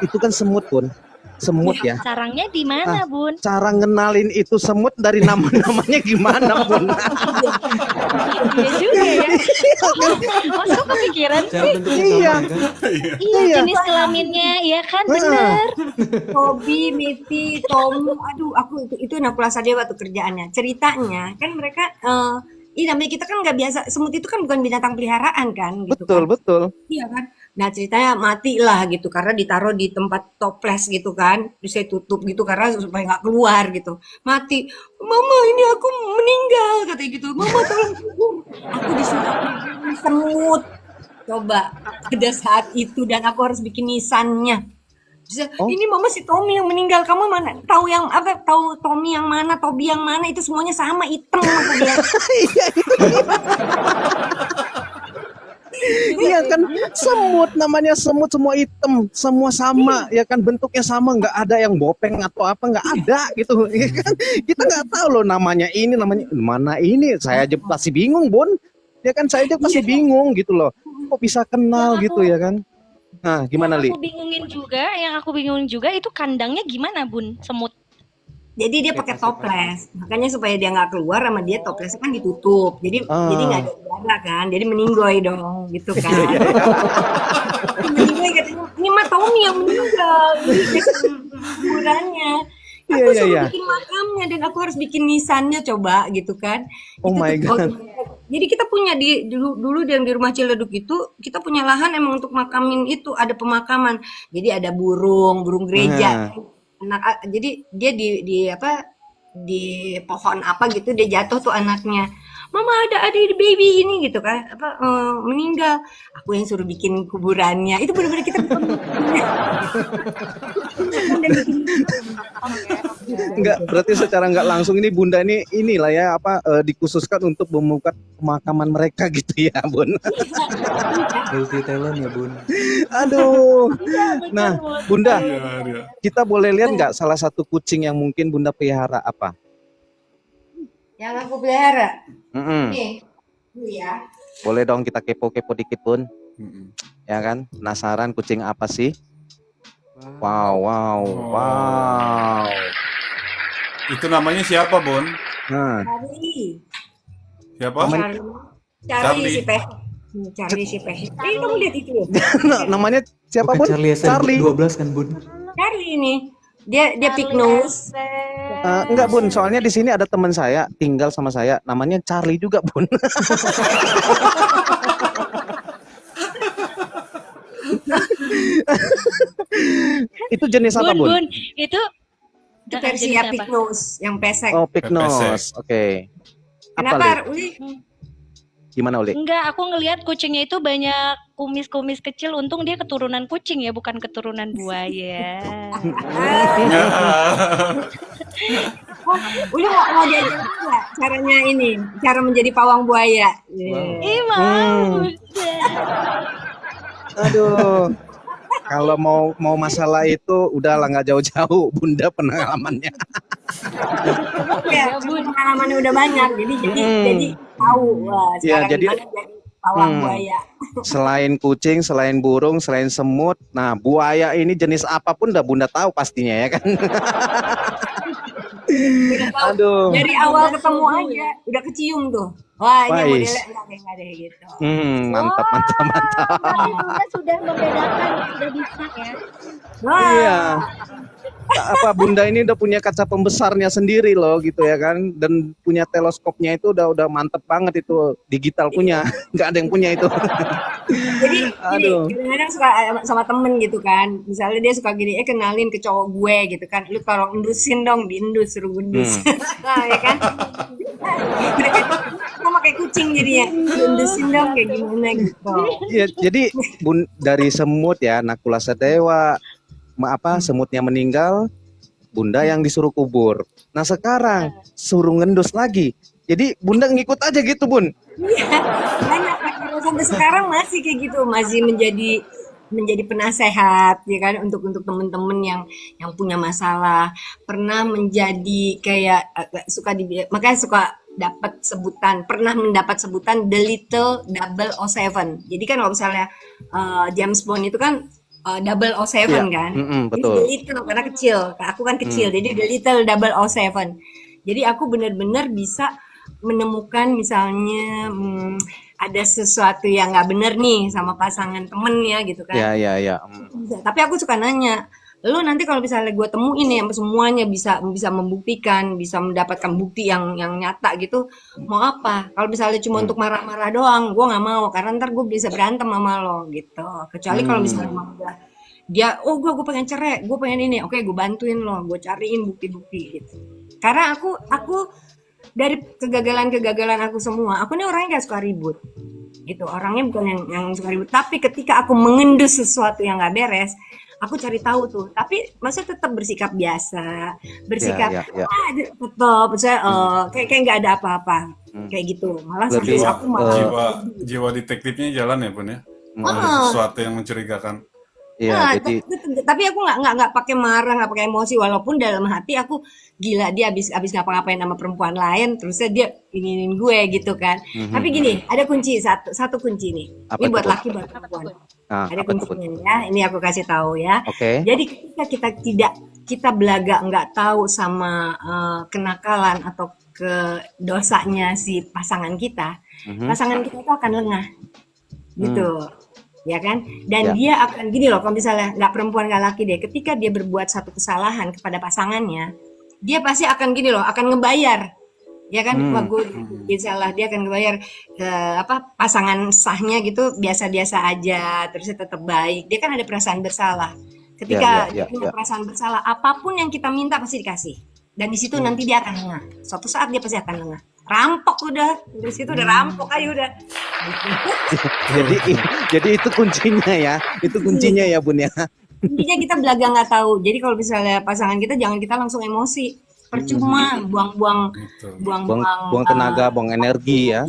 Itu kan semut, Bun. Semut ya. Sarangnya di mana, Bun? Cara ngenalin itu semut dari nama-namanya gimana, Bun? Iya juga ya. Masa kepikiran Cara sih? bentuknya Iya. sama ya kan? Iya, jenis kelaminnya, iya kan, bener. Tobi, Meti, Tommy. Aduh, aku itu Nakula Sadewa tuh kerjaannya. Ceritanya kan mereka namanya kita kan nggak biasa, semut itu kan bukan binatang peliharaan kan, gitu Betul, kan. betul. Iya kan. Nah ceritanya mati lah gitu karena ditaruh di tempat toples gitu kan, terus saya tutup gitu karena supaya nggak keluar gitu. Mati, mama ini aku meninggal katanya gitu. Mama tolong aku disuruh bikin semut. Coba pada saat itu dan aku harus bikin nisannya. Terus, Oh, ini mama si Tommy yang meninggal, kamu mana tahu yang apa, tahu Tommy yang mana, Toby yang mana, itu semuanya sama hitam kata dia. iya kan, semut namanya semut, semua hitam, semua sama, ya kan, bentuknya sama, nggak ada yang bopeng atau apa, nggak ada gitu, ya kan? Kita nggak tahu loh namanya ini, namanya mana ini, saya aja masih bingung, Bun, ya kan, saya aja masih bingung gitu loh, kok bisa kenal Yang gitu aku ya kan? Nah, gimana Li? yang aku bingungin juga itu kandangnya gimana, Bun? Semut. Jadi dia pakai toples, makanya supaya dia nggak keluar sama dia toplesnya kan ditutup. Jadi nggak Ah, ada udara kan, jadi meninggoy dong, gitu kan. Meninggoy katanya, ini mah Tommy yang meninggal, ini kuburannya. iya Aku iya suruh iya. bikin makamnya dan aku harus bikin nisannya coba gitu kan. Oh Itu my tuh, god. jadi kita punya dulu yang di rumah Ciledug itu kita punya lahan emang untuk makamin itu, ada pemakaman. Jadi ada burung gereja. Nah, Jadi dia di apa di pohon apa gitu dia jatuh tuh anaknya. Mama ada di baby ini gitu kan apa meninggal. Aku yang suruh bikin kuburannya. Itu benar-benar kita bikin dan bikin nggak, berarti secara nggak langsung ini Bunda ini inilah ya apa dikhususkan untuk membuka pemakaman mereka gitu ya, Bun. Multi talent ya bun. Aduh. Iya, Nah, benar, Bun. Bunda, Iya, iya. kita boleh lihat nggak salah satu kucing yang mungkin Bunda pelihara apa? yang aku pelihara. Mm-mm. Nih, dulu ya. Boleh dong kita kepo-kepo dikit, Bun. Mm-mm. Ya kan? Penasaran kucing apa sih? Wow. Wow, wow, Oh. wow. Itu namanya siapa, Bon? Nah, Charlie. Siapa? Namanya- Charlie si Charlie. Peh. Charlie si Peh. Ini kamu lihat itu loh. namanya siapa, Bukan Bun? Charlie Charlie. SN12 kan bun? Charlie ini. Dia pig nose. Enggak, Bun, soalnya di sini ada teman saya tinggal sama saya, namanya Charlie juga, Bun. Itu jenis apa, Bun, Bun? Bun, itu Itu jenis versi ya apa? pig nose yang pesek. Oh, pig Pepesek. nose. Oke. Apa, Kenapa, Li? Uli? Gimana, Uli? Enggak, aku ngelihat kucingnya itu banyak kumis-kumis kecil. Untung dia keturunan kucing ya, bukan keturunan buaya. Ya. Uli mau diajarin nggak caranya ini, cara menjadi pawang buaya? Ih, mau. Hmm. Aduh. Kalau mau masalah itu udahlah nggak jauh-jauh, Bunda pengalamannya. Ya, Bun. pengalamannya udah banyak, jadi tahu wah Ya, sekarang jadi gimana jadi pawang Hmm. buaya. selain kucing, selain burung, selain semut, nah buaya ini jenis apapun udah Bunda tahu pastinya ya kan. Udah tahu. Aduh. Dari awal ketemu aja udah kecium tuh. Wah, ini Wais. modelnya enggak deh gitu. Mantap, mantap, mantap. Berarti Bunda sudah membedakan, sudah bisa ya. Wah. Iya. Apa Bunda ini udah punya kaca pembesarnya sendiri loh gitu ya kan, dan punya teleskopnya itu udah mantep banget itu, digital punya, nggak ada yang punya itu. Jadi Aduh. kadang-kadang suka sama temen gitu kan. Misalnya dia suka gini, kenalin ke cowok gue gitu kan. Lu tolong endusin dong, diendus, suruh gendus. Nah, ya kan? Sama kayak kucing jadinya. Endusin dong kayak gimana gitu. Ya, jadi dari semut ya, Nakula Sedewa, semutnya meninggal, Bunda yang disuruh kubur. Nah sekarang suruh ngendus lagi. Jadi Bunda ngikut aja gitu, Bun. Iya, banyak Kak. Sampai sekarang masih kayak gitu, masih menjadi penasehat ya kan untuk temen-temen yang punya masalah, pernah menjadi kayak makanya suka pernah mendapat sebutan The Little 007. Jadi kan kalau misalnya James Bond itu kan 007 Iya. kan. Betul. Jadi The Little karena kecil, aku kan kecil, jadi The Little 007. Jadi aku benar-benar bisa menemukan misalnya ada sesuatu yang nggak bener nih sama pasangan temen ya gitu kan. Ya. Bisa. Tapi aku suka nanya, lu nanti kalau misalnya gue temuin nih yang semuanya bisa bisa membuktikan, bisa mendapatkan bukti yang nyata gitu, mau apa? Kalau misalnya cuma untuk marah-marah doang, gue nggak mau karena ntar gue bisa berantem sama lo gitu. Kecuali kalau misalnya emang udah dia, oh gue pengen cerai, gue pengen ini, oke gue bantuin lo, gue cariin bukti-bukti gitu. Karena aku dari kegagalan-kegagalan aku semua, aku nih orangnya gak suka ribut gitu, orangnya bukan yang suka ribut, tapi ketika aku mengendus sesuatu yang gak beres, aku cari tahu tuh, tapi maksudnya tetap bersikap biasa, bersikap ya. tetap saya kayak nggak ada apa-apa kayak gitu, malah Lebih, sampai aku malah jiwa detektifnya jalan ya Bun ya. Ada Ah, sesuatu yang mencurigakan. nah, jadi tapi aku nggak pakai marah, nggak pakai emosi, walaupun dalam hati aku gila dia abis ngapa-ngapain sama perempuan lain, terusnya dia inginin gue gitu kan. Tapi gini, ada kunci satu kunci nih. Apa Ini itu, buat Bu? laki buat perempuan. Nah, Ada apa itu, Bun? kuncinya ya. Ini aku kasih tahu ya. Oke. Jadi ketika kita belaga nggak tahu sama kenakalan atau ke dosanya si pasangan kita itu akan lengah gitu, ya kan? Dan Ya. dia akan gini loh, kalau misalnya nggak perempuan nggak laki deh, ketika dia berbuat satu kesalahan kepada pasangannya, dia pasti akan gini loh, akan ngebayar, ya kan? Wah, gue salah, dia akan ngebayar pasangan sahnya gitu biasa-biasa aja, terusnya tetap baik. Dia kan ada perasaan bersalah. Ketika Ya. dia punya perasaan bersalah, apapun yang kita minta pasti dikasih. Dan di situ nanti dia akan lengah. Suatu saat dia pasti akan lengah. Rampok udah, dari situ udah rampok aja udah. Jadi itu kuncinya ya. Itu kuncinya ya, Bun ya. Intinya kita belaga nggak tahu. Jadi kalau misalnya pasangan kita, jangan kita langsung emosi. Percuma buang-buang Gitu. Buang tenaga, buang energi ya.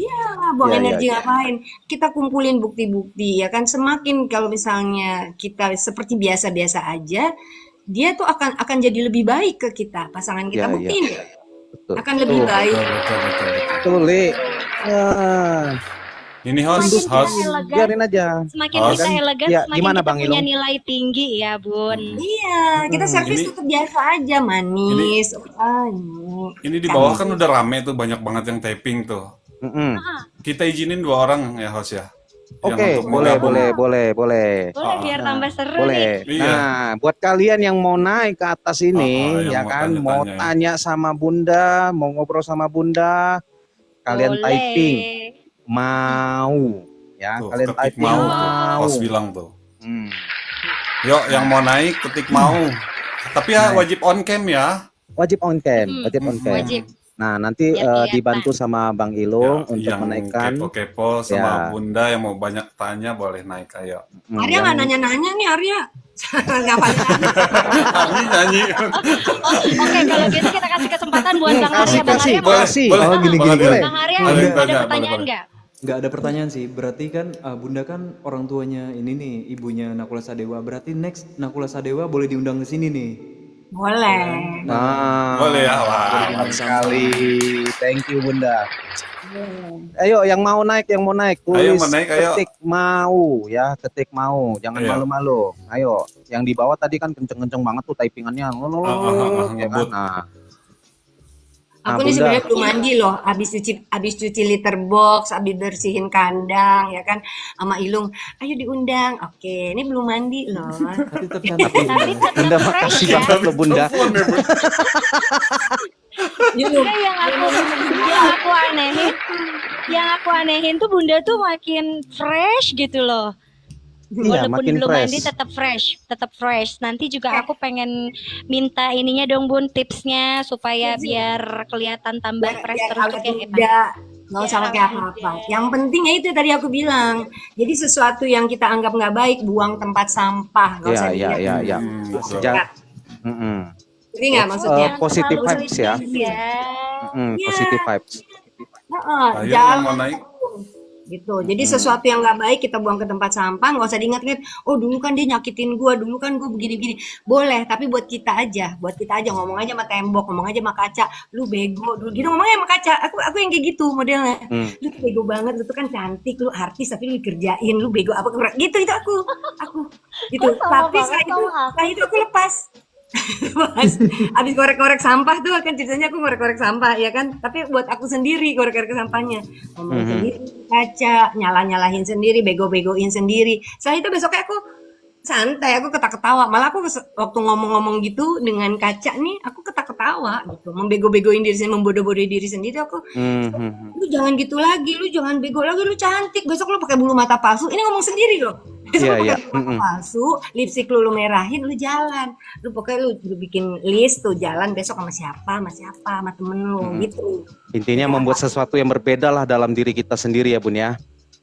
buang Ya, energi ya. ngapain? Kita kumpulin bukti-bukti ya kan. Semakin kalau misalnya kita seperti biasa-biasa aja, dia tuh akan jadi lebih baik ke kita. Pasangan kita Ya, ya. buktiin deh. Betul. Akan lebih baik. Betul. Betul, Le. Ah, Ini host. biarin aja. Semakin Oh, kita kan? elegan, Ya, semakin gimana, kita Bang punya Ilung? nilai tinggi ya, Bun. Iya, kita servis Ini- tetap biasa aja, manis. Ini di bawah kan udah rame tuh, banyak banget yang taping tuh. Mm-mm. Kita izinin 2 orang ya host ya. Yang Oke, untuk boleh. Boleh biar Nah, tambah seru nih. Boleh. Iya. Nah, buat kalian yang mau naik ke atas ini, yang ya mau kan, tanya-tanya mau ya. tanya sama Bunda, mau ngobrol sama Bunda, kalian Boleh. typing mau, ya, Tuh, kalian ketik typing mau tuh. mau. Host bilang tuh. Hmm. Yuk, yang mau naik ketik mau. Tapi ya wajib on cam ya. Wajib on cam, wajib on cam. Wajib. Nah, nanti Biar kelihatan. dibantu sama Bang Ilung Ya, untuk yang menaikkan. kepo-kepo sama Ya. Bunda yang mau banyak tanya boleh naik ayo. Arya nggak nanya-nanya nih, Arya. Ngapain? Arni nyanyi. Oke, kalau gitu kita kasih kesempatan buat Bang Arya. Bang kasih, Arya mau kasih. Boleh. Oh, gini, Bang gini, Arya. Bang Arya Ada yang ada tanya, pertanyaan boleh. nggak? Nggak ada pertanyaan sih. Berarti kan Bunda kan orang tuanya ini nih, ibunya Nakula Sadewa. Berarti next Nakula Sadewa boleh diundang ke sini nih. Boleh. Nah, Boleh ya. Wah, mantap sekali. Thank you, Bunda. Ayo, yang mau naik, tulis mau naik, ayo. ketik mau ya, ketik mau. Jangan Iya. malu-malu. Ayo, yang di bawah tadi kan kenceng-kenceng banget tuh typingannya. Ya kan? ngebut. Nah, Aku Bunda. nih sebenarnya belum mandi loh, habis cuci litter box, habis bersihin kandang, ya kan, sama Ilung. Ayo diundang. Oke, ini belum mandi loh. Tapi tetap cantik. Tapi Bunda. Bunda tetap fresh makasih ya. banget loh, Bunda. Telepon ya, Bun. Ilung. Nah, yang aku anehin tuh Bunda tuh makin fresh gitu loh. Iya, Walaupun makin belum fresh. mandi tetap fresh. Nanti juga aku pengen minta ininya dong Bun, tipsnya supaya biar kelihatan tambah fresh Biar terus awet kayak muda, nggak usah Biar pakai awet apa-apa. muda. Yang penting ya itu tadi aku bilang. Jadi sesuatu yang kita anggap nggak baik, buang tempat sampah, nggak usah Iya, dilihat. iya. Betul. Sejak mm-mm. Jadi nggak maksudnya? Positive terlalu vibes ya. serius ya. Iya. Positive vibes. Heeh, Ayo yang jalan mau naik. gitu. Jadi sesuatu yang nggak baik kita buang ke tempat sampah, nggak usah diingat-ingat. Oh dulu kan dia nyakitin gua, dulu kan gua begini-begini. Boleh, tapi buat kita aja ngomong aja sama tembok, ngomong aja sama kaca. Lu bego dulu, gitu ngomongnya sama kaca. Aku yang kayak gitu modelnya. Lu tuh bego banget, lu tuh kan cantik, lu artis tapi lu dikerjain, lu bego apa gitu itu aku gitu. Kok sama Tapi banget sama aku? setelah itu aku lepas. Mas, abis korek-korek sampah tuh kan ceritanya aku korek-korek sampah ya kan, tapi buat aku sendiri korek-korek sampahnya, ngomong sendiri kaca, nyala-nyalahin sendiri, bego-begoin sendiri. Setelah itu besoknya aku santai, aku ketawa-ketawa. Malah aku waktu ngomong-ngomong gitu dengan kaca nih, aku ketawa-ketawa gitu. Membego-begoin diri sendiri, membodoh-bodohin diri sendiri. Aku, lu jangan gitu lagi, lu jangan bego lagi, lu cantik. Besok lu pakai bulu mata palsu. Ini ngomong sendiri loh. Besok Iya, lu iya. pakai bulu mata palsu, lipstik lu merahin, lu jalan. Lu pokoknya lu bikin list tuh jalan besok sama siapa, sama temen lu gitu. Intinya membuat sesuatu yang berbeda lah dalam diri kita sendiri ya Bun ya.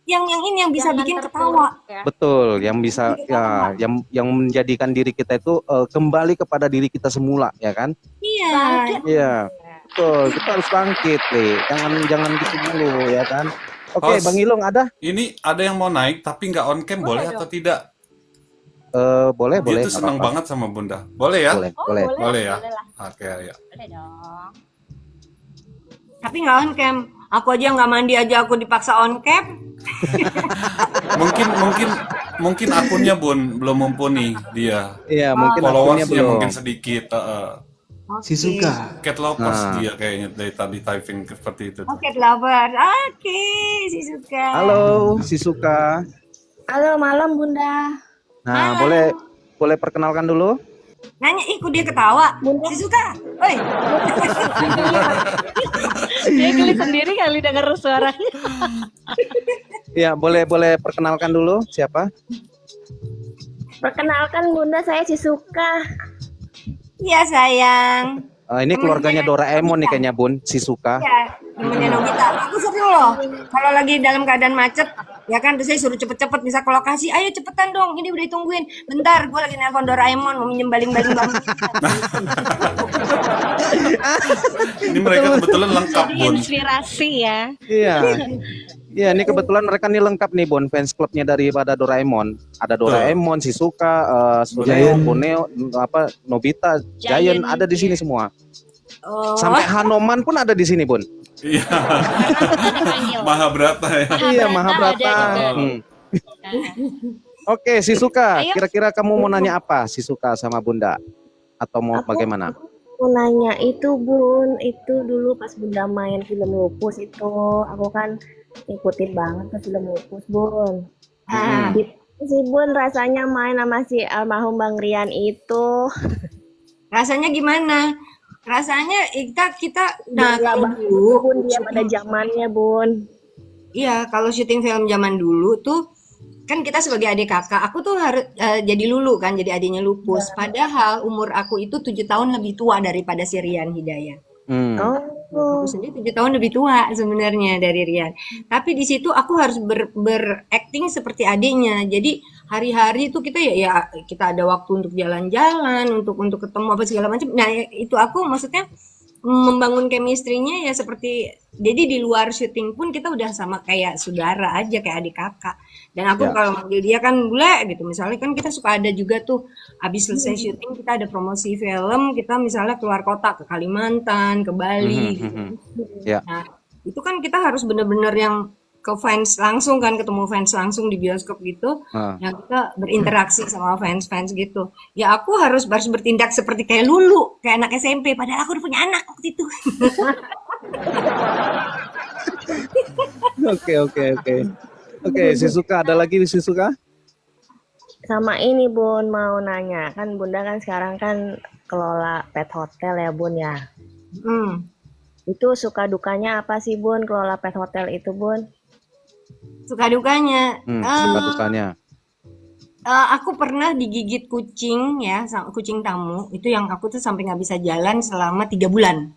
Yang ini yang bisa Jangan bikin terpuruk ketawa. ya. Betul, yang bisa ya, yang menjadikan diri kita itu kembali kepada diri kita semula, ya kan? Iya. Bangkit. Iya, betul. Kita harus bangkit, nih. Jangan gitu dulu, ya kan? Oke, Host, Bang Ilung ada? ini ada yang mau naik tapi nggak on cam, boleh atau tidak? Boleh, Dia boleh. tuh nggak seneng apa-apa. banget sama Bunda. Boleh ya? Boleh, Oh, boleh. Boleh ya? boleh lah. Oke, ya. Boleh dong. Tapi nggak on cam. Aku aja nggak mandi aja aku dipaksa on cam. Mungkin akunnya Bun belum mumpuni dia. Iya, mungkin akunnya Followersnya belum. mungkin sedikit. Si suka. Cat lovers Nah. dia kayaknya dari tadi typing seperti itu. Oke, lover. Oke, si suka. Halo, si Suka. Halo, malam Bunda. Nah, boleh perkenalkan dulu? Nanya, ikut dia ketawa. Si suka. Oi, Dia geli sendiri kali denger suaranya. Iya, boleh perkenalkan dulu siapa? Perkenalkan Bunda, saya Cisuka. iya sayang. Ini keluarganya Doraemon nih kayaknya Bun, si Suka. Ya, temennya Nobita. Aku sering loh. Kalau lagi dalam keadaan macet, ya kan, terus saya suruh cepet-cepet bisa ke lokasi. Ayo cepetan dong, ini udah ditungguin. Bentar, gue lagi nelpon Doraemon mau minjem baling-baling bambu. Ini mereka kebetulan lengkap Jadi Bun. inspirasi ya. Iya. Iya, ini kebetulan mereka nih lengkap nih Bun, fans clubnya daripada Doraemon. Ada Doraemon, si Suka, Suneo, Giant. Boneo, Nobita, Giant ada di sini semua. Oh, Sampai Hanoman pun ada di sini, Bun. Iya, Dipanggil. Mahabharata ya. Iya, Mahabharata Mahabharata. ada juga. Hmm. Nah, Oke, si Suka, Ayo. kira-kira kamu mau nanya apa? Si Suka sama Bunda atau mau bagaimana? Mau nanya itu Bun, itu dulu pas Bunda main film Lupus itu, aku kan ngikutin banget ke film Lupus Bun. ah, Gitu sih Bun, rasanya main sama si almarhum Bang Rian itu. rasanya gimana? Rasanya kita nah Bangga kalau banget dulu Bun, dia pada zamannya Bun. iya, kalau syuting film zaman dulu tuh kan kita sebagai adik kakak, aku tuh harus jadi Lulu kan, jadi adiknya Lupus. Padahal umur aku itu 7 tahun lebih tua daripada si Rian Hidayat. Hmm. Oh, Aku sendiri 7 tahun lebih tua sebenarnya dari Rian. Tapi di situ aku harus berakting seperti adiknya. Jadi hari-hari itu kita ya kita ada waktu untuk jalan-jalan, untuk ketemu apa segala macam. Nah, itu aku maksudnya membangun chemistry-nya ya seperti jadi di luar syuting pun kita udah sama kayak saudara aja kayak adik kakak. Dan aku Ya. kalau manggil dia kan bule gitu. Misalnya kan kita suka ada juga tuh habis selesai syuting kita ada promosi film, kita misalnya keluar kota ke Kalimantan, ke Bali gitu. Ya. Nah, itu kan kita harus bener-bener yang ke fans langsung kan, ketemu fans langsung di bioskop gitu. Ah. Yang kita berinteraksi sama fans-fans gitu. Ya aku harus bertindak seperti kayak Lulu, kayak anak SMP. Padahal aku udah punya anak waktu itu. Oke, si Suka ada lagi si Suka? sama ini Bun, mau nanya. Kan Bunda kan sekarang kan kelola pet hotel ya Bun ya. Hmm. Itu suka dukanya apa sih Bun kelola pet hotel itu Bun? Suka dukanya. Suka dukanya. Aku pernah digigit kucing ya, kucing tamu. Itu yang aku tuh sampai nggak bisa jalan selama 3 bulan.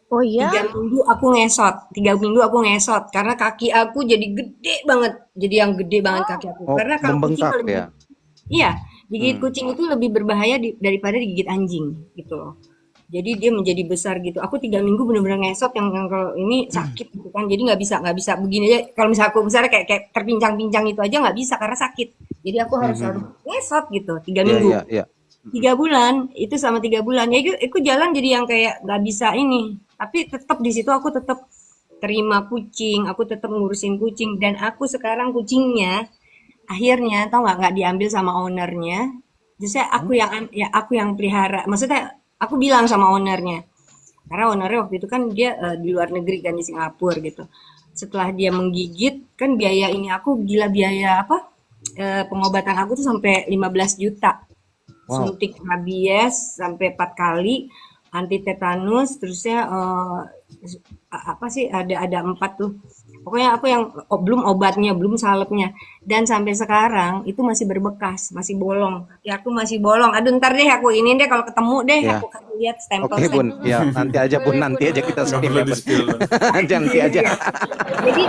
Oh iya? 3 minggu aku ngesot. 3 minggu aku ngesot. Karena kaki aku jadi gede banget. Jadi yang gede banget kaki aku. Oh, Karena kalau kucing membengkak lebih, ya. iya, digigit kucing itu lebih berbahaya daripada digigit anjing gitu loh. Jadi dia menjadi besar gitu. Aku 3 minggu bener-bener ngesot yang kalau ini sakit gitu kan. Jadi nggak bisa begini aja. Kalau misalnya aku misalnya kayak terpincang-pincang itu aja nggak bisa karena sakit. Jadi aku harus ngesot gitu 3 minggu. Iya. 3 bulan itu sama 3 bulan ya itu jalan jadi yang kayak nggak bisa ini. Tapi tetap di situ aku tetap terima kucing, aku tetap ngurusin kucing dan aku sekarang kucingnya akhirnya tau nggak diambil sama ownernya. Terus aku yang pelihara. Maksudnya aku bilang sama ownernya. Karena ownernya waktu itu kan dia di luar negeri kan di Singapura gitu. Setelah dia menggigit kan biaya ini aku gila biaya apa? pengobatan aku tuh sampai 15 juta. Wow. Suntik rabies sampai 4 kali, anti tetanus, terusnya apa sih ada 4 tuh. Pokoknya aku yang belum obatnya, belum salepnya. Dan sampai sekarang itu masih berbekas, masih bolong. Ya aku masih bolong. Aduh ntar deh aku ini deh kalau ketemu deh Ya. aku kasih lihat Oke stempel-stempel. Bun, ya nanti aja Bun, Boleh, nanti Bun. aja kita Nggak screen perlu ya di Bun. spill. Nanti Iya, aja. iya. Jadi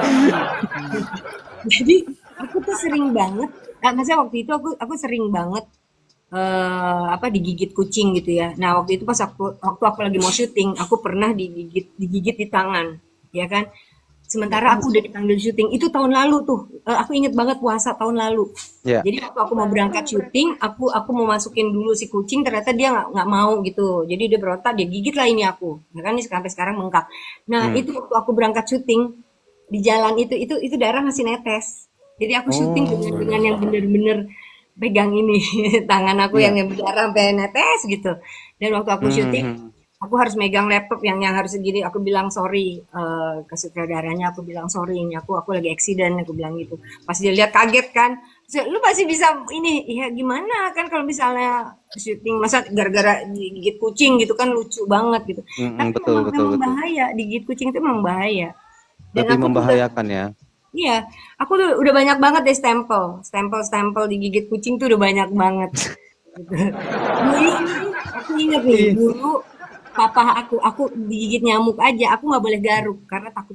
jadi aku tuh sering banget, maksudnya waktu itu aku sering banget apa digigit kucing gitu ya. Nah waktu itu pas waktu aku lagi mau syuting, aku pernah digigit di tangan, ya kan. Sementara aku udah dipanggil syuting itu tahun lalu tuh. Aku inget banget puasa tahun lalu. Ya. Jadi waktu aku mau berangkat syuting, aku mau masukin dulu si kucing, ternyata dia nggak mau gitu. Jadi dia berontak, dia gigit lah ini aku. Ya kan ini sampai sekarang bengkak. Nah itu waktu aku berangkat syuting di jalan itu darah masih netes. Jadi aku syuting dengan yang bener-bener pegang ini tangan aku Iya. yang berdarah sampai netes gitu. Dan waktu aku syuting, Hmm. aku harus megang laptop yang harus segini. Aku bilang sorry ke sutradaranya. Aku bilang sorry ini aku lagi accident. Aku bilang gitu. Pas dia lihat kaget kan. Terus, lu masih bisa ini? Ya gimana kan kalau misalnya syuting masa gara-gara digigit kucing gitu kan lucu banget gitu. Tapi Betul, betul, memang betul. bahaya. Digigit kucing itu memang bahaya. Dan Lebih aku tuh membahayakan ya. iya, aku tuh udah banyak banget deh stempel digigit kucing tuh udah banyak banget. Gitu. Dulu aku inget nih, dulu papa aku digigit nyamuk aja, aku nggak boleh garuk karena takut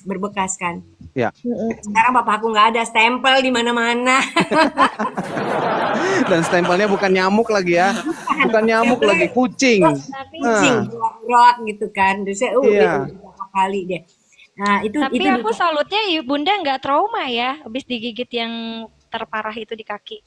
berbekas kan. Ya. Sekarang papa aku nggak ada stempel di mana-mana. Dan stempelnya bukan nyamuk lagi ya. Bukan nyamuk Stempelnya lagi, kucing. kucing, Nah, rock gitu kan. Terus saya, iya. berapa kali deh. Nah Tapi itu aku salutnya Bunda nggak trauma ya, habis digigit yang terparah itu di kaki.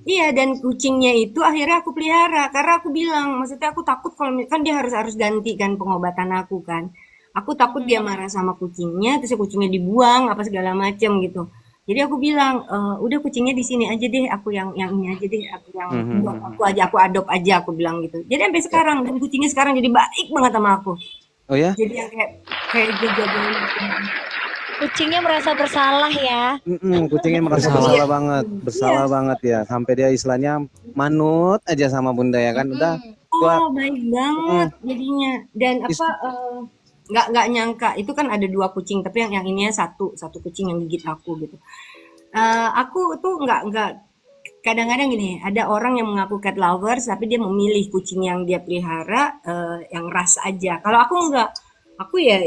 iya, dan kucingnya itu akhirnya aku pelihara karena aku bilang, maksudnya aku takut kalau kan dia harus ganti kan pengobatan aku kan. Aku takut dia marah sama kucingnya, terus kucingnya dibuang apa segala macem gitu. Jadi aku bilang, udah kucingnya di sini aja deh, aku yang ini aja deh, aku yang buat aku aja, aku adopt aja, aku bilang gitu. Jadi sampai sekarang dan kucingnya sekarang jadi baik banget sama aku. Oh ya? Jadi yang kayak jaga Kucingnya merasa bersalah ya. Kucingnya merasa bersalah banget ya. Sampai dia istilahnya manut aja sama Bunda ya kan. Udah gua Oh, baik banget jadinya. Dan is- apa nggak nyangka itu kan ada 2 kucing, tapi yang ininya satu kucing yang gigit aku gitu. Aku tuh nggak kadang-kadang gini, ada orang yang mengaku cat lovers tapi dia memilih kucing yang dia pelihara yang ras aja. Kalau aku nggak, aku ya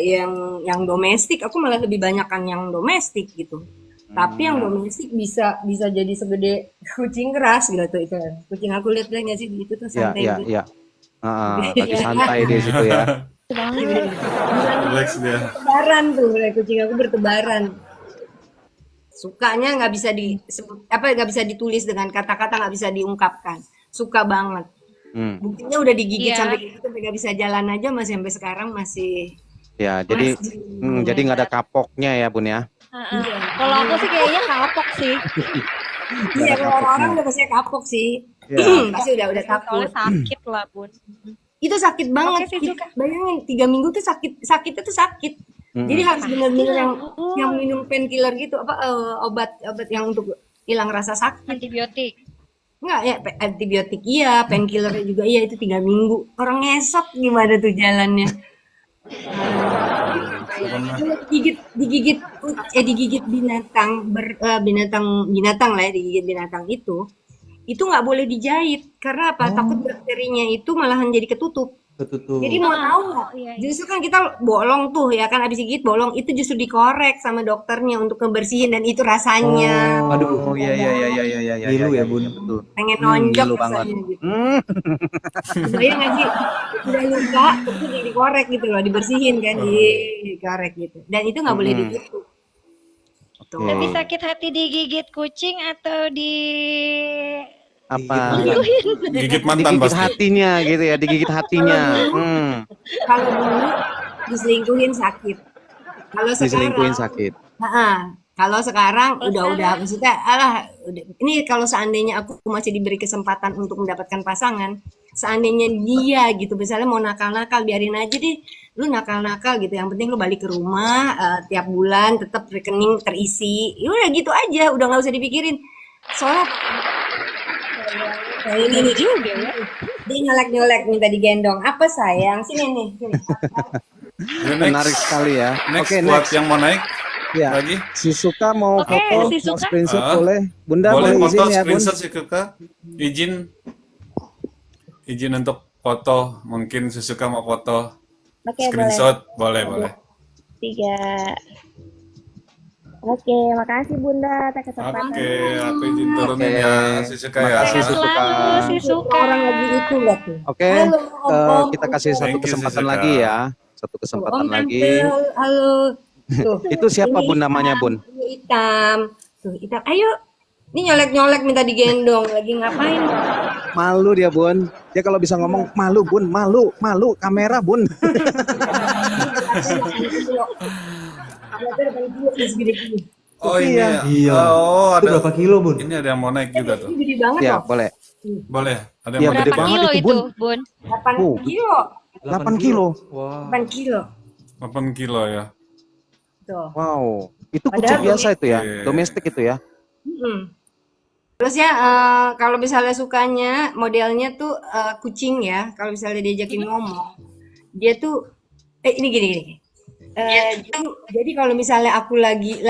yang domestik, aku malah lebih banyakan yang domestik gitu. Tapi yang domestik bisa jadi segede kucing ras gitu itu. Kucing aku lihat nggak sih itu tuh ya santai ya gitu. ya. Lagi santai di situ ya. Relax dia. Bertebaran tuh, kucing aku bertebaran. Sukanya nggak bisa ditulis dengan kata-kata, nggak bisa diungkapkan. Suka banget. Buktinya udah digigit Iya. sampai gitu, sampai nggak bisa jalan aja masih sampai sekarang masih Ya, jadi jadi nggak ada kapoknya ya Bun ya. Heeh. Kalau aku sih kayaknya kapok sih. iya kalau orang-orang udah pasti kapok sih. Ya. Pasti udah takut. Soalnya sakit lah Bun. Itu sakit banget. Oke sih, suka. Bayangin 3 minggu tuh sakitnya tuh sakit. Jadi harus benar-benar yang minum painkiller gitu apa obat yang untuk hilang rasa sakit. Antibiotik. Enggak ya antibiotik iya, painkiller juga iya itu 3 minggu. Orang ngesot gimana tuh jalannya? Digigit binatang lah ya, digigit binatang itu nggak boleh dijahit karena apa? Takut bakterinya itu malahan jadi ketutup. Ketutup. Jadi mau tahu nggak? iya. Justru kan kita bolong tuh ya kan abis gigit bolong itu justru dikorek sama dokternya untuk ngebersihin dan itu rasanya Aduh, Oh iya iya iya iya iya iya. Gilu ya, Bun. Betul. pengen nonjok gilu banget. rasanya gitu. Bayang nggak sih udah luka terus dikorek gitu loh dibersihin kan dikorek gitu dan itu nggak boleh ditutup. Tuh. Lebih sakit hati digigit kucing atau di Apa? Gigit mantan Digigit pasti. hatinya gitu ya, digigit hatinya. Kalau dulu diselingkuhin sakit. Kalau Diselingkuhin sekarang sakit. kalau sekarang udah maksudnya ini kalau seandainya aku masih diberi kesempatan untuk mendapatkan pasangan, seandainya dia gitu misalnya mau nakal-nakal biarin aja deh lu nakal-nakal gitu yang penting lu balik ke rumah tiap bulan tetap rekening terisi ya udah gitu aja udah nggak usah dipikirin Soalnya nah, ini nih juga ya. dia nyolek-nyolek minta digendong. Apa sayang? Sini nih. Sini. Ya, Menarik sekali ya. Next Oke, buat next. yang mau naik Ya, lagi. si Suka mau Oke, foto, si mau Suka. screenshot Ah, boleh. Bunda boleh boleh foto izin ya, Bun. screenshot sih Kak. Izin untuk foto. Mungkin Susuka mau foto Oke, boleh. screenshot. Boleh, boleh. 3. Oke, makasih Bunda atas kesempatan. Oke, aku izin turunin Oke. ya Susuka ya. Makasih, Sehat Susuka. selalu si Suka. Orang lagi itu enggak tuh? Oke, Halo Om, kita kasih satu Thank you, kesempatan Susuka. lagi ya. Satu Tuh, kesempatan Om lagi. Tante, halo. Tuh, Itu siapa ini Bun namanya, hitam, Bun? ini hitam. Tuh, hitam. Ayo. Ini nyolek-nyolek minta digendong. Lagi ngapain? Malu dia, Bun. Dia kalau bisa ngomong malu, Bun, malu, malu, kamera, Bun. Beratnya 8 kilo, segede gini. Oh ini Iya. ya. Iya. Oh Itu ada. berapa kilo, Bun? Ini ada yang mau naik juga tuh. Ini gede banget Ya, loh. boleh. Boleh. Ada yang Iya, mau naik gede Berapa juga. banget kilo itu, itu, Bun. Bun? 8 Oh. kilo. 8 kilo. Wah. 8 kilo. 8 kilo ya. Tuh. Wow. Itu Padahal kucing biasa itu ya, Oke. domestik itu ya. Mm-mm. Terus ya kalau misalnya sukanya modelnya tuh kucing ya. Kalau misalnya diajakin ngomong, dia tuh ini gini. Jadi kalau misalnya aku lagi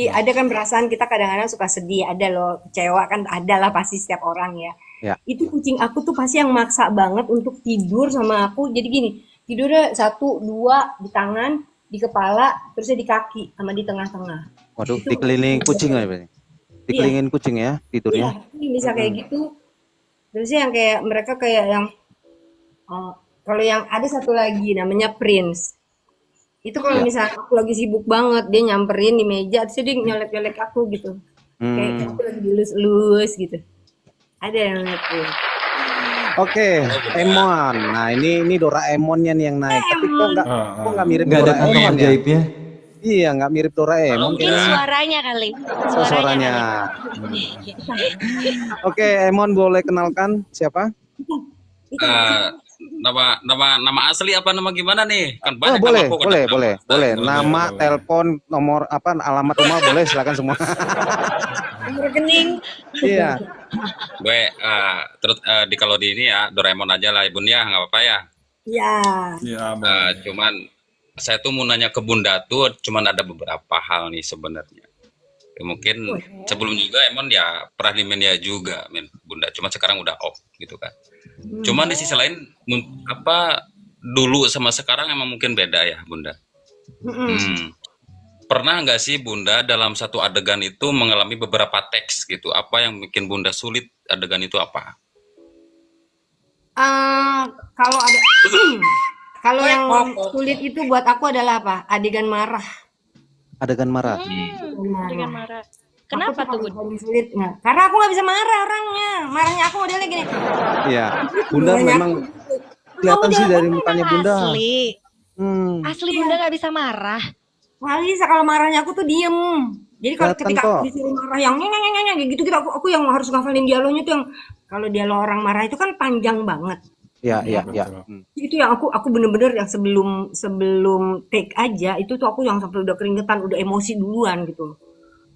ada kan perasaan kita kadang-kadang suka sedih, ada loh kecewa kan ada lah pasti setiap orang ya. Ya. Itu kucing aku tuh pasti yang maksa banget untuk tidur sama aku. Jadi gini, tidurnya 1, 2 di tangan, di kepala, terusnya di kaki sama di tengah-tengah. Waduh, Itu dikelilingi kucing ya berarti. Dikelilingin kucing ya Iya, tidurnya. ini bisa kayak gitu. Terusnya yang kayak mereka kayak yang kalau yang ada satu lagi namanya Prince. Itu kalau Ya. misalnya aku lagi sibuk banget, dia nyamperin di meja, terus dia nyolek-nyolek aku gitu. Kayak Hmm. aku lagi dilus-lus gitu. Ada yang gitu. Oke, Emon. Nah, ini Doraemonnya nih yang naik. Tapi kok nggak mirip Nggak ada kantong Doraemon ya? ajaibnya. Iya, nggak mirip Doraemon. Mungkin suaranya kali. Oh, suaranya. Oke, Emon boleh kenalkan siapa? Nama asli apa nama gimana nih? Kan Oh, banyak boleh, nama aku. boleh, boleh, boleh. Boleh, Nama, boleh. telepon, nomor apa, alamat rumah boleh, silakan semua. Nomor rekening. Iya. Gue terus kalau di ini ya Doraemon aja lah Bun ya, nggak apa-apa ya. Ya. Ya, boleh. Cuman saya tuh mau nanya ke Bunda tuh, cuman ada beberapa hal nih sebenarnya. Ya, mungkin sebelum juga Emon ya pernah di media juga, Bunda. Cuma sekarang udah off gitu kan. Cuman di sisi lain dulu sama sekarang emang mungkin beda ya, Bunda. Pernah nggak sih Bunda dalam satu adegan itu mengalami beberapa teks gitu? Apa yang bikin Bunda sulit adegan itu apa? Kalau ada kalau yang sulit itu buat aku adalah apa? Adegan marah. Adegan marah. Dengan marah. Kenapa tuh, Bun? Paling sulit nggak? Karena aku nggak bisa marah orangnya. Marahnya aku modelnya gini. Iya. Bunda memang kelihatan sih dari mukanya Bunda. Asli. Hmm. Asli Bunda nggak bisa marah. Nggak bisa kalau marahnya aku tuh diem. Jadi kalau Kelihatan ketika kok. aku disuruh marah yang nyeng gitu aku yang harus ngafalin dialognya tuh yang kalau dialog orang marah itu kan panjang banget. Iya, iya, iya. Betul. Itu yang aku bener-bener yang sebelum take aja itu tuh aku yang sampai udah keringetan, udah emosi duluan gitu.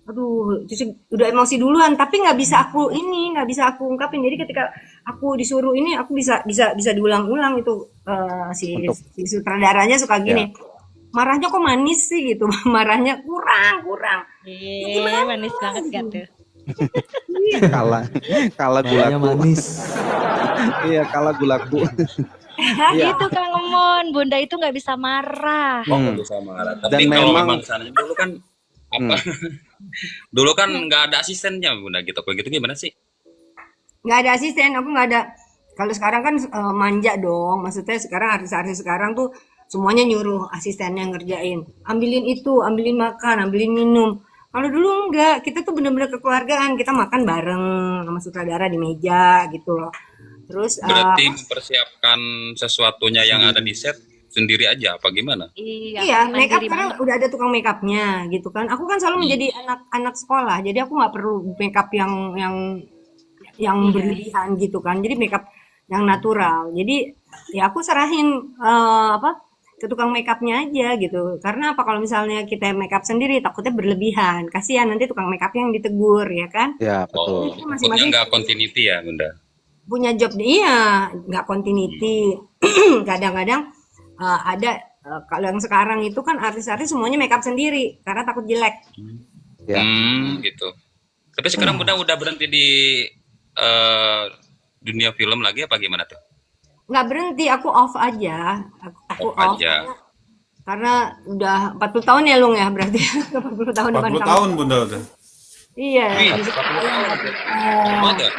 Aduh, terus udah emosi duluan, tapi nggak bisa aku ungkapin. Jadi ketika aku disuruh ini, aku bisa diulang-ulang itu si sutradaranya suka gini. Marahnya kok manis sih gitu, marahnya kurang. Manis banget kan tuh. kalah Kayaknya gulaku. manis. Iya, kalah gulaku. Itu Kang Emon, Bunda itu nggak bisa marah. Nggak bisa marah. Dan Tapi kalau memang- memang misalnya dulu kan dulu kan nggak ada asistennya Bunda gitu. Kayak gitu gimana sih? Nggak ada asisten, aku nggak ada. Kalau sekarang kan manja dong, maksudnya sekarang artis-artis sekarang tuh semuanya nyuruh asistennya ngerjain, ambilin itu, ambilin makan, ambilin minum. Kalau dulu enggak, kita tuh bener-bener kekeluargaan, kita makan bareng sama sutradara di meja gitu loh. Terus Berarti mempersiapkan sesuatunya yang ada di set sendiri aja apa gimana? iya, make up karena udah ada tukang make upnya gitu kan. Aku kan selalu menjadi anak sekolah, jadi aku nggak perlu make up yang berlebihan gitu kan. Jadi make up yang natural. Jadi ya aku serahin ke tukang makeupnya aja gitu. Karena apa, kalau misalnya kita makeup sendiri takutnya berlebihan. Kasihan nanti tukang makeupnya yang ditegur ya kan. Ya, Oh, betul. Itu takutnya masing-masing nggak continuity ya, Bunda? punya job, iya nggak continuity. Kadang-kadang ada kalau yang sekarang itu kan artis-artis semuanya makeup sendiri karena takut jelek. Ya. Gitu. Tapi sekarang Bunda udah berhenti di dunia film lagi apa gimana tuh? Nggak berhenti, aku off aja. Aku Off off aja. karena udah 40 tahun ya Lung ya berarti. 40 tahun depan 40 kamu. tahun Bunda udah. Iya, Wih, bisa 40 tahun. Lama nggak?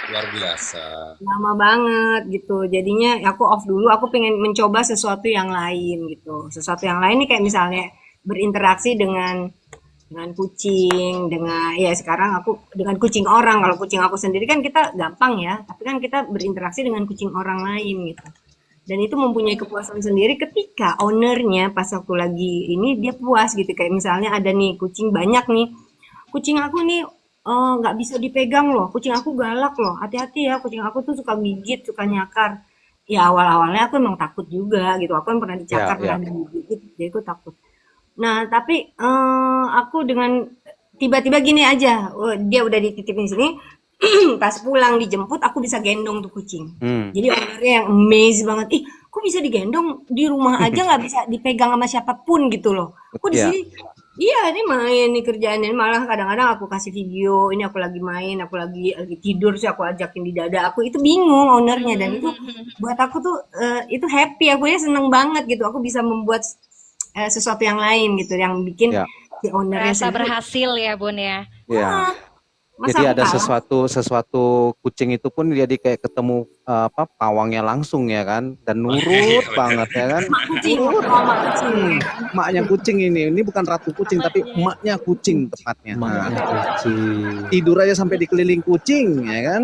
Luar biasa. lama banget gitu. Jadinya aku off dulu, aku pengen mencoba sesuatu yang lain gitu. Sesuatu yang lain nih kayak misalnya berinteraksi dengan kucing, dengan ya sekarang aku dengan kucing orang. Kalau kucing aku sendiri kan kita gampang ya, tapi kan kita berinteraksi dengan kucing orang lain gitu. Dan itu mempunyai kepuasan sendiri ketika ownernya pas aku lagi ini dia puas gitu. Kayak misalnya ada nih kucing banyak nih. Kucing aku nih nggak bisa dipegang loh. Kucing aku galak loh. Hati-hati ya, kucing aku tuh suka gigit, suka nyakar. Ya awal-awalnya aku emang takut juga gitu. Aku yang pernah dicakar, Ya, ya. pernah digigit, jadi aku takut. Nah, tapi aku dengan tiba-tiba gini aja, dia udah dititipin sini, pas pulang dijemput aku bisa gendong tuh kucing. Jadi ownernya yang amazed banget, ih kok bisa digendong di rumah aja nggak bisa dipegang sama siapapun gitu loh. Kok di Ya. sini? Iya, ini main nih kerjaannya. Malah kadang-kadang aku kasih video, ini aku lagi main, aku lagi tidur sih aku ajakin di dada aku. Itu bingung ownernya dan itu buat aku tuh itu happy, aku ya seneng banget gitu. Aku bisa membuat sesuatu yang lain gitu yang bikin Ya. si ownernya Merasa sendiri. berhasil ya Bun ya. Ya. Masa Jadi aku ada kalah? sesuatu kucing itu pun jadi kayak ketemu pawangnya langsung ya kan, dan Iya, nurut benar. banget ya kan. Mak kucing, mama kucing. Emaknya kucing ini bukan ratu kucing tapi emaknya kucing tepatnya. Nah, Maknya kucing. tidur aja sampai dikeliling kucing ya kan.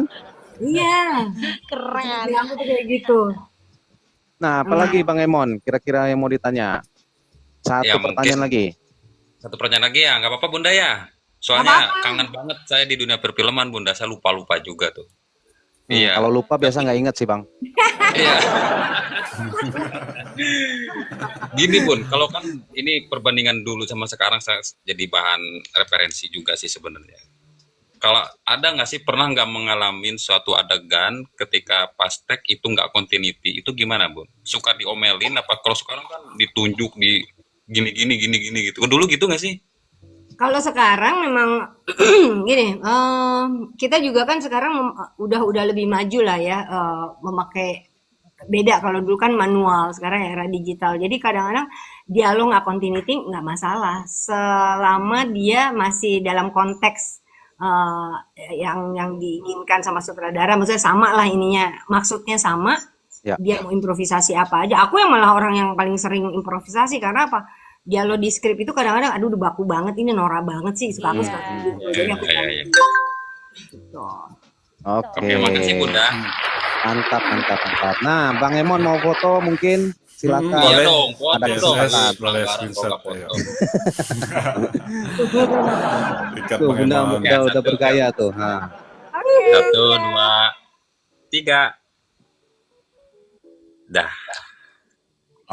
Iya, Keren. aku tuh kayak gitu. Nah, apalagi Bang Emon kira-kira yang mau ditanya? Satu Ya, mungkin. pertanyaan lagi. Satu pertanyaan lagi ya, nggak apa-apa Bunda ya. Soalnya kangen banget saya di dunia perfilman Bunda, saya lupa-lupa juga tuh. Iya. Kalau lupa biasa nggak inget sih Bang. Iya. Gini Bun, kalau kan ini perbandingan dulu sama sekarang saya jadi bahan referensi juga sih sebenarnya. Kalau ada nggak sih pernah nggak mengalami suatu adegan ketika pas tag itu nggak continuity, itu gimana Bun? Suka diomelin apa? Kalau sekarang kan ditunjuk di gini gitu. Dulu gitu nggak sih? Kalau sekarang memang gini, kita juga kan sekarang udah lebih maju lah ya, memakai beda. Kalau dulu kan manual, sekarang era digital. Jadi kadang-kadang dialog nggak continuity nggak masalah, selama dia masih dalam konteks yang diinginkan sama sutradara. Maksudnya sama lah ininya, maksudnya sama. Ya. Dia mau improvisasi apa aja. Aku yang malah orang yang paling sering improvisasi karena apa? Dialog di skrip itu kadang-kadang aduh udah baku banget, ini norak banget sih, suka aku suka gitu. Jadi aku Iya. gitu. Oke. Oke, makasih Bunda. Mantap. Nah, Bang Emon mau foto mungkin silakan. Iya Boleh. dong, foto Ada dong. kesempatan. Boleh Pelanggaran screenshot, kalau nggak iya. foto. Ikat Tuh, Bang Bunda Emon. udah bergaya tuh. Nah. 1, 2, 3. Dah.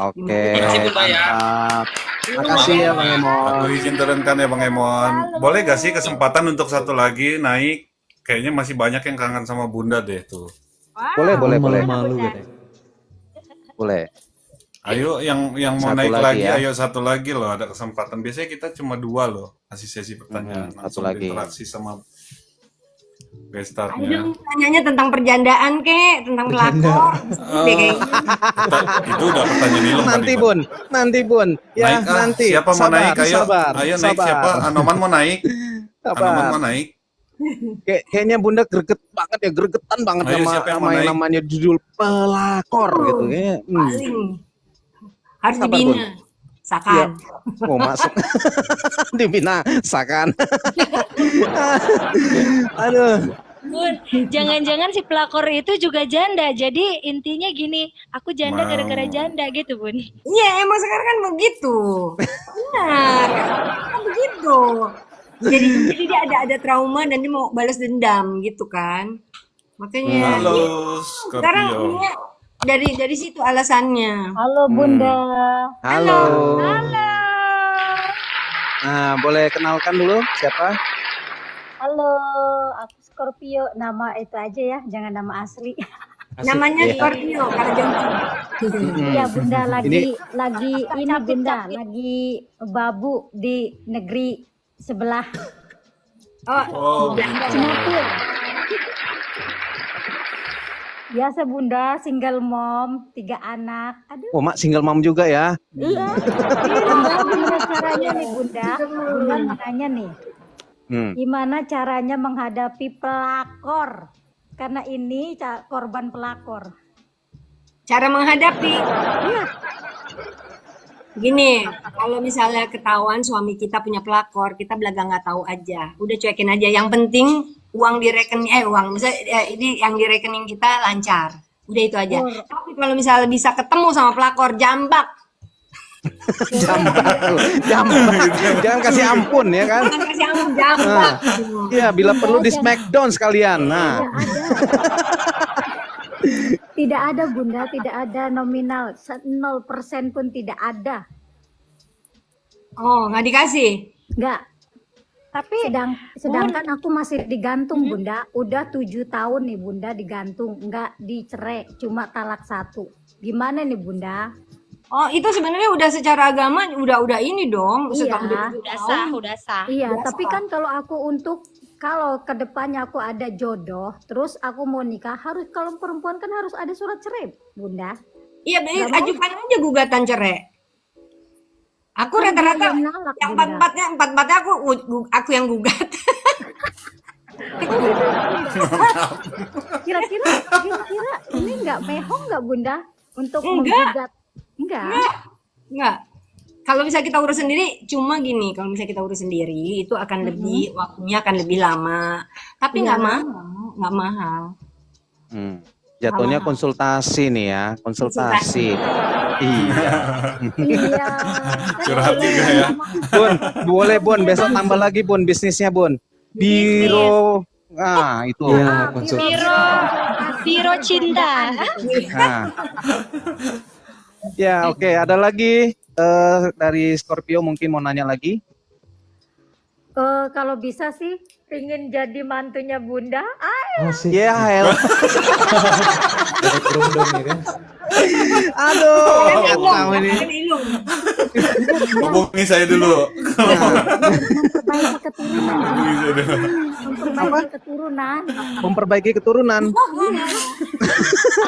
Oke. Makasih, Bunda, ya. Mantap. Makasih ya Bang Emon. Aku izin turunkan ya Bang Emon. Boleh gak sih kesempatan untuk satu lagi naik? Kayaknya masih banyak yang kangen sama Bunda deh tuh. Boleh. Malu-malu katanya. Boleh. Ayo yang mau Satu naik lagi lagi, ya. ayo satu lagi loh, ada kesempatan. Biasanya kita cuma 2 loh kasih sesi pertanyaan, Satu langsung lagi. interaksi sama Ayo gestarnya. dong tanyanya tentang perjandaan kek, tentang pelakor. Deh kayaknya. Itu udah pertanyaan Ilung tadi. Nanti Bun. Ya, Naik, nanti. siapa mau Sabar, naik? Ayo, sabar, ayo naik sabar. siapa? Anoman mau naik? Anoman mau Sabar. naik? Kayaknya Bunda gregetan banget Ayo, sama siapa yang mau yang naik? namanya judul pelakor gitu kayaknya. Paling harus Sabar, dibina. Sakan. Mau masuk dibina sakan. Aduh. Bun, jangan-jangan si pelakor itu juga janda. Jadi intinya gini, aku janda Mau. gara-gara janda gitu Bun. Iya, emang sekarang kan begitu. Benar. Kan begitu. Jadi dia ada trauma dan dia mau balas dendam gitu kan. Makanya Halo sekarang Scorpio. ininya dari situ alasannya. Halo Bunda. Halo. Halo. Nah, boleh kenalkan dulu siapa? Halo, aku Scorpio. Nama itu aja ya, jangan nama asli. Asik. Namanya Iya. Scorpio karena jengking. Iya Bunda, Ini- lagi ini Bunda, lagi babu di negeri sebelah Oh, Singapura. Biasa Bunda, single mom, 3 anak. Aduh, Oh, Mak single mom juga ya? iya. Bunda, gimana caranya nih Bunda? Bunda mau nanya nih, Hmm. gimana caranya menghadapi pelakor? Karena ini korban pelakor. cara menghadapi. Gini, kalau misalnya ketahuan suami kita punya pelakor, kita belaga nggak tahu aja. Udah cuekin aja. Yang penting uang di rekening, misalnya ini yang di rekening kita lancar. Udah itu aja. Tapi kalau misalnya bisa ketemu sama pelakor, jambak. Jambak tuh, jambak. Jangan kasih ampun ya kan? Jangan kasih ampun, jambak. Iya, bila perlu di smackdown sekalian. Nah, Tidak ada Bunda, tidak ada nominal, 0% pun tidak ada. Oh, nggak dikasih? Enggak. Tapi Sedangkan aku masih digantung Bunda, udah 7 tahun nih Bunda digantung, enggak dicerai, cuma talak 1. Gimana nih Bunda? Oh, itu sebenarnya udah secara agama udah ini dong. Iya. udah sah. Iya, Biasa. tapi kan kalau kedepannya aku ada jodoh, terus aku mau nikah, harus kalau perempuan kan harus ada surat cerai, Bunda. Iya, ajukan aja gugatan cerai. Aku Kan dia rata-rata yang nolak, yang Bunda. empat-empatnya aku yang gugat. Kira-kira ini nggak mehong nggak Bunda untuk Enggak. menggugat? Enggak. Enggak. Kalau misalnya kita urus sendiri, cuma gini, kalau misalnya kita urus sendiri, itu akan lebih, waktunya akan lebih lama. Tapi nggak Iya. mahal, nggak mahal. jatuhnya konsultasi nih ya, konsultasi. Iya. Iya. Curhat juga ya. Bun, boleh Bun, besok tambah lagi Bun bisnisnya Bun. Biro. Nah, itu. Iya, konsul. Biro cinta. Nah. Ya, oke, ada lagi dari Scorpio mungkin mau nanya lagi. Kalau bisa sih pengen jadi mantunya Bunda. Asik. Ya, hell. Ada kerudung ya kan? Aduh, nggak tahu ini. Hubungi saya dulu. Memperbaiki keturunan. Hubungi saya dulu. Memperbaiki keturunan. Memperbaiki keturunan.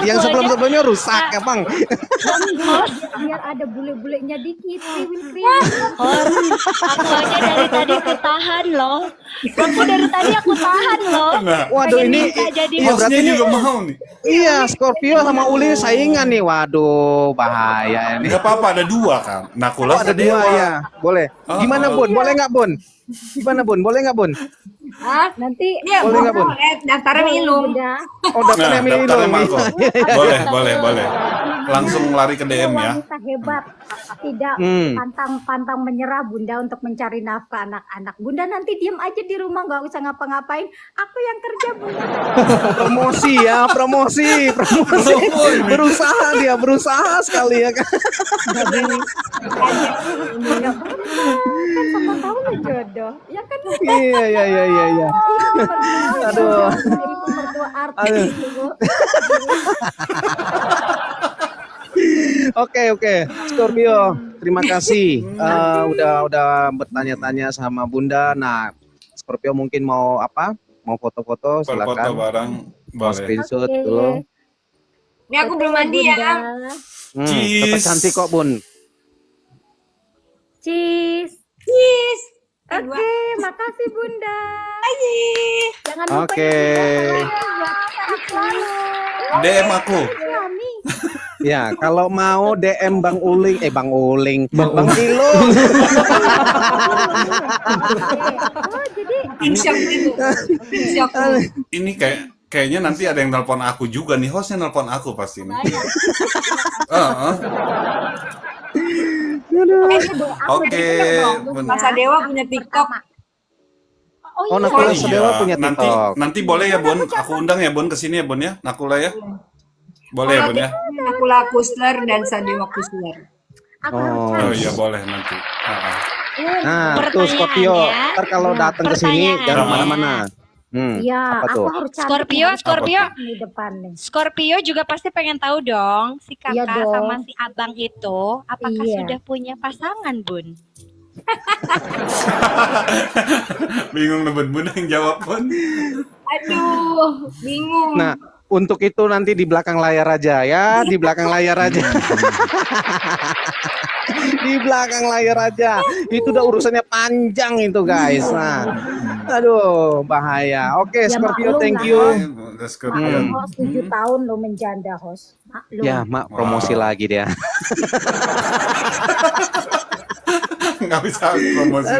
Yang sebelum-sebelumnya rusak ya, Bang. Biar ada bule-bulenya dikit. Kriwin. Aku aja dari tadi ketahan loh. Aku tahan loh. Nah, Waduh, Pengen ini minta jadi iya, berarti hostnya ini juga mau nih. iya, Scorpio sama Uli saingan nih. Waduh, bahaya ini. Gak apa-apa, ada dua kan. Nakula Oh, ada dua ya. Boleh. Gimana Bun? Boleh nggak Bun? Gimana Bun? Boleh nggak Bun? Hah? Nanti Iya, Boleh nggak, Bun? daftarnya ilum. Bunda. Oh, daftarnya Nah, daftarnya minum. Mako. Boleh. Langsung lari ke DM ya. Wanita hebat, tidak pantang menyerah Bunda untuk mencari nafkah anak-anak. Bunda nanti diam aja di rumah, nggak usah ngapa-ngapain. Aku yang kerja Bunda. Promosi ya, promosi. Berusaha sekali ya kan. Kan sama tahu lo jodoh, ya kan? Iya. Aduh. Ibu mertua artis Aduh. itu, Bu. Oke. Scorpio, terima kasih udah bertanya-tanya sama Bunda. Nah, Scorpio mungkin mau apa? Mau foto-foto, Foto silakan. bareng. Mau Boleh. screenshot Oke. dulu. Ini aku belum mandi ya. Bunda. Tetap Cheese. cantik kok, Bun. Cheese. Cheese. Oke, makasih Bunda. Aji. Jangan lupa Oke. selalu. DM aku. Suami. Ya, kalau mau DM Bang Uling, Bang Ilo. Oh, jadi Shock itu. Shock. Ini kayaknya nanti ada yang nelpon aku juga nih. Hostnya nelpon aku pasti nih. Oke, Mas Adewa punya TikTok. Oh, Nakula Sadewa punya nanti TikTok. nanti boleh ya Bun, aku undang ya Bun ke sini ya Bun ya, Nakula ya. Boleh ya Bun ya. Nakula Kusler dan Sadewa Kusler. Aku harus Oh. Oh cari. iya boleh nanti. Nah, tuh Scorpio. Pertanyaannya, Ntar kalau Nah, datang ke sini jangan pertanyaannya. kemana-mana. Iya, apa aku tuh? harus cari Scorpio, harus Scorpio, di depan nih. Scorpio juga pasti pengen tahu dong, si Iya kakak sama dong. si abang itu, apakah Iya. sudah punya pasangan, Bun? Bingung nebet bunda yang jawab pun. Aduh, bingung. Nah, untuk itu nanti di belakang layar aja ya, di belakang layar aja. Di belakang layar aja. Itu udah urusannya panjang itu, guys. Nah, aduh, bahaya. Oke, Ya, Scorpio, maklum thank lah, you. Let's go. Maklum host 7 tahun lo menjanda host. Maklum. Ya, Mak, promosi Wow. lagi dia. Nggak bisa promosi.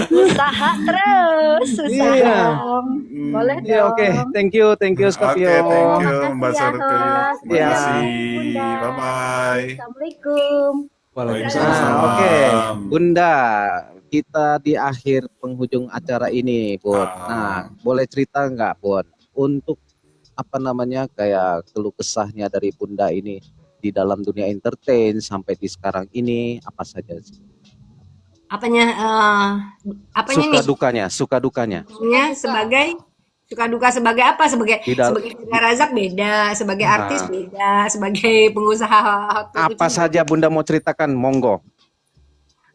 Usaha terus, usaha. Iya. Dong. Boleh dong. Iya, oke. Thank you, Oke, Scorpio. thank you Makasih Mbak ya, Sorti. host. Terima Ya. kasih. Bunda. Bye bye. Assalamualaikum. Waalaikumsalam. Nah, oke, Waalaikumsalam. Bunda, kita di akhir penghujung acara ini, Bun. Nah, boleh cerita nggak, Bun, untuk apa namanya kayak keluh kesahnya dari Bunda ini di dalam dunia entertain sampai di sekarang ini apa saja sih? Apanya Suka dukanya. nya sebagai suka duka sebagai apa? Sebagai Tidak. sebagai Firda Razak beda, sebagai Nah. artis beda, sebagai pengusaha Apa saja Bunda mau ceritakan, monggo.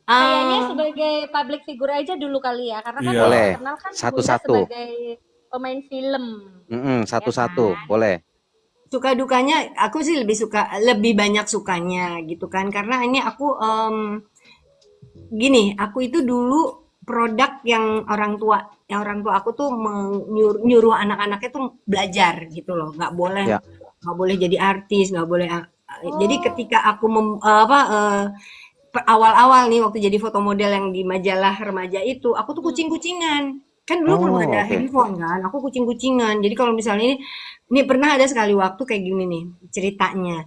Kayaknya sebagai public figure aja dulu kali ya, karena kan Iya. Boleh. kenal kan Satu-satu. Bunda sebagai pemain film. Satu-satu, Ya kan? boleh. suka dukanya aku sih lebih banyak sukanya gitu kan karena ini aku gini aku itu dulu produk yang orang tua aku tuh nyuruh anak-anaknya tuh belajar gitu loh nggak Ya. boleh jadi artis nggak boleh jadi ketika aku awal-awal nih waktu jadi foto model yang di majalah remaja itu aku tuh kucing-kucingan kan dulu belum ada oke. handphone kan aku kucing-kucingan jadi kalau misalnya ini pernah ada sekali waktu kayak gini nih ceritanya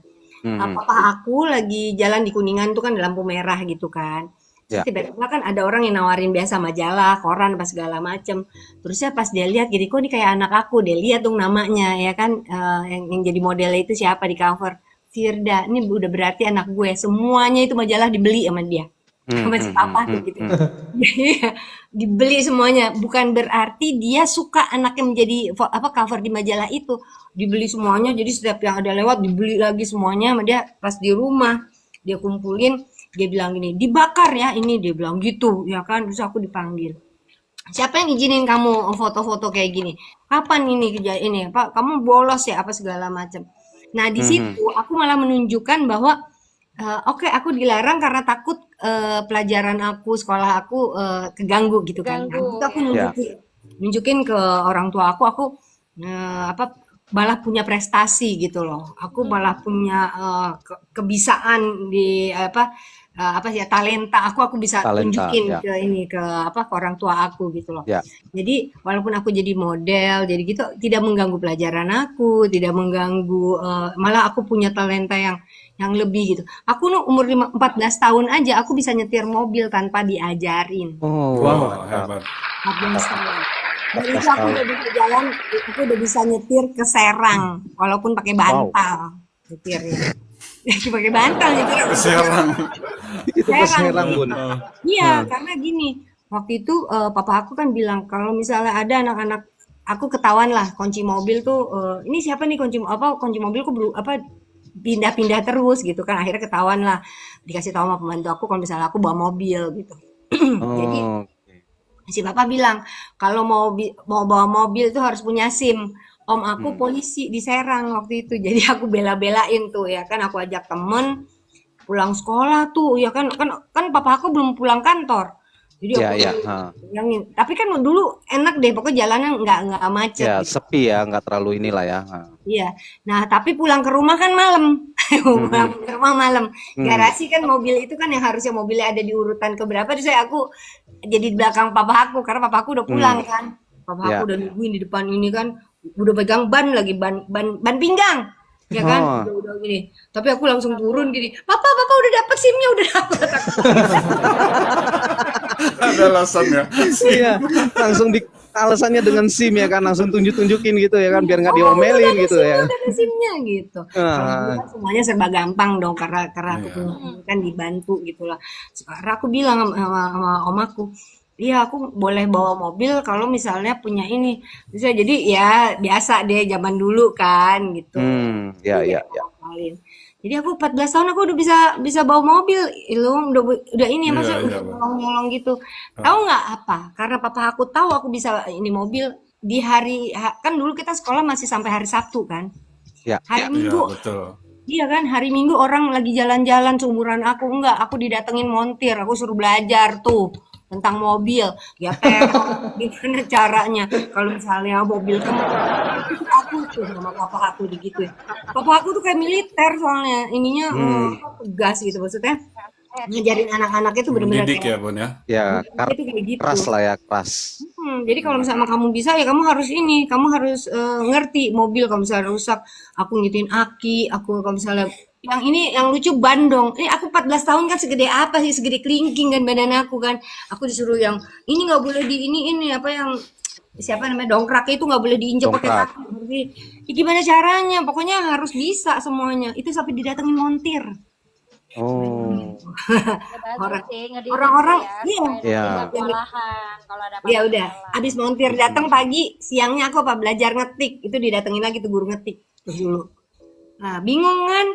papa aku lagi jalan di Kuningan tuh kan di lampu merah gitu kan Ya. terus tiba-tiba kan ada orang yang nawarin biasa majalah koran pas segala macem terusnya pas dia lihat jadi kok ini kayak anak aku dia lihat dong namanya ya kan yang jadi model itu siapa di cover Firda ini udah berarti anak gue semuanya itu majalah dibeli sama dia sama si papa tuh gitu Jadi, dibeli semuanya bukan berarti dia suka anaknya menjadi cover di majalah itu dibeli semuanya jadi setiap yang ada lewat dibeli lagi semuanya sama dia pas di rumah dia kumpulin dia bilang gini dibakar ya ini dia bilang gitu ya kan terus aku dipanggil siapa yang izinin kamu foto-foto kayak gini kapan ini kejadian ini Pak kamu bolos ya apa segala macam nah di situ aku malah menunjukkan bahwa oke, aku dilarang karena takut pelajaran aku, sekolah aku keganggu gitu kan. Nah, itu aku nunjukin ke orang tua aku malah punya prestasi gitu loh. Aku malah punya kebisaan di talenta aku bisa tunjukin ke orang tua aku gitu loh. Ya. Jadi walaupun aku jadi model, jadi gitu tidak mengganggu pelajaran aku, tidak mengganggu malah aku punya talenta yang lebih gitu. Aku umur 14 tahun aja aku bisa nyetir mobil tanpa diajarin. Oh, Wow, hebat. 14 tahun. Dan itu aku udah bisa jalan, aku udah bisa nyetir ke Serang walaupun pakai bantal nyetirnya. Pakai bantal nyetir. Serang. Itu ke Serang, Bun. Iya, karena gini, waktu itu papa aku kan bilang kalau misalnya ada anak-anak aku ketahuan lah kunci mobil tuh ini siapa nih kunci mobil kok pindah-pindah terus gitu kan akhirnya ketahuan lah dikasih tahu sama pembantu aku kalau misalnya aku bawa mobil gitu. Jadi si papa bilang kalau mau bawa mobil tuh harus punya SIM. Om aku polisi di Serang waktu itu. Jadi aku bela-belain tuh ya kan aku ajak temen pulang sekolah tuh ya kan papa aku belum pulang kantor. Jadi aku bilangin. Tapi kan dulu enak deh pokoknya jalannya nggak macet. Ya, gitu. sepi ya, nggak terlalu inilah ya. Iya. Nah, tapi pulang ke rumah kan malam. Pulang ke rumah malam. Garasi kan mobil itu kan yang harusnya mobilnya ada di urutan keberapa terus aku jadi di belakang papa aku karena papa aku udah pulang kan. Papa aku udah nungguin di depan ini kan udah pegang ban lagi ban pinggang. Ya kan? Udah gini. Tapi aku langsung turun gini. Papa udah dapet SIM-nya udah dapet. Ada alasannya. Iya, alasannya dengan SIM ya kan, langsung tunjukin gitu ya kan, biar nggak Oh, diomelin gitu ya. udah ada SIM-nya gitu. Kalau dulu Ah, kan semuanya serba gampang dong karena aku Iya. punya ini kan dibantu gitu lah. Sekarang aku bilang sama om aku, iya aku boleh bawa mobil kalau misalnya punya ini. Bisa jadi ya biasa deh zaman dulu kan gitu. ya Jadi ya kayak ya. ngakalin. Jadi aku 14 tahun aku udah bisa bisa bawa mobil. Ilum udah ini Iya, maksudnya iya, udah Bang. nyolong-nyolong gitu. Tahu Ah, nggak apa? Karena papa aku tahu aku bisa ini mobil di kan dulu kita sekolah masih sampai hari Sabtu kan. Ya. Hari iya, Minggu, betul. iya kan, hari Minggu orang lagi jalan-jalan seumuran aku enggak, aku didatengin montir, aku suruh belajar tuh tentang mobil, ya gimana caranya kalau misalnya mobil kamu aku tuh sama papa aku digituin. Papa aku tuh kayak militer soalnya, ininya apa, tegas gitu maksudnya ngajarin anak-anaknya tuh bener-bener Mendidik kayak ya, Bun ya. Ya, dia tuh kayak gitu. keras lah ya, keras. Jadi kalau misalnya kamu bisa ya kamu harus ini, kamu harus ngerti mobil kalau misalnya rusak, aku ngituin aki, aku kalau misalnya yang ini yang lucu ban dong. Ini aku 14 tahun kan segede apa sih? Segede kelingking kan badan aku kan. Aku disuruh yang ini nggak boleh di ini apa yang siapa namanya dongkrak itu nggak boleh diinjek pakai Dongkrak. kaki. Ya, gimana caranya? Pokoknya harus bisa semuanya. Itu sampai didatengin montir. Oh, Ya bagus Orang sih ngedidik orang-orang ya iya. supaya nanti ya. nggak kewalahan kalau ada Ya udah, masalah. abis montir datang pagi, siangnya aku apa belajar ngetik, itu didatengin lagi tuh guru ngetik terus dulu. Nah, bingung kan?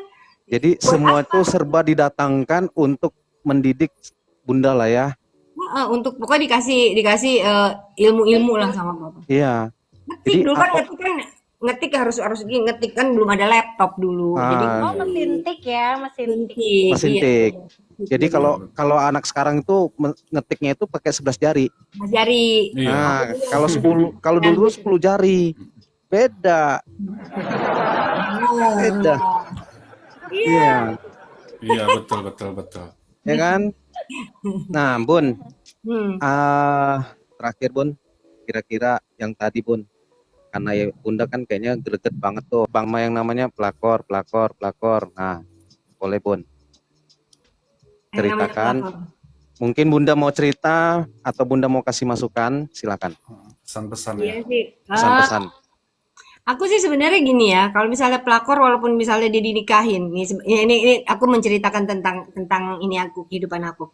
Jadi Buat semua apa? itu serba didatangkan untuk mendidik Bunda lah ya. Untuk pokoknya dikasih ilmu-ilmu lah sama papa. Iya. Ngetik Jadi dulu kan apa? ngetik harus gini, ngetik kan belum ada laptop dulu. Jadi Ah, Oh mesin tik ya, mesin tik. ngetik, mesin iya. tik. Jadi Gitu. kalau anak sekarang itu ngetiknya itu pakai 11 jari. Mas Jari. Iya. Nah, kalau dulu 10 jari. Beda. Beda. Iya, Iya, betul, betul, betul. ya kan? Nah, Bun, Hmm. terakhir Bun, kira-kira yang tadi Bun, karena ya Bunda kan kayaknya greget banget tuh, Bang Ma yang namanya pelakor. Nah, boleh Bun, Yang namanya ceritakan. pelakor. Mungkin Bunda mau cerita atau Bunda mau kasih masukan, silakan. Pesan-pesan ya. Iya sih. Pesan-pesan. Aku sih sebenarnya gini ya, kalau misalnya pelakor walaupun misalnya dia dinikahin, ini aku menceritakan tentang ini aku kehidupan aku.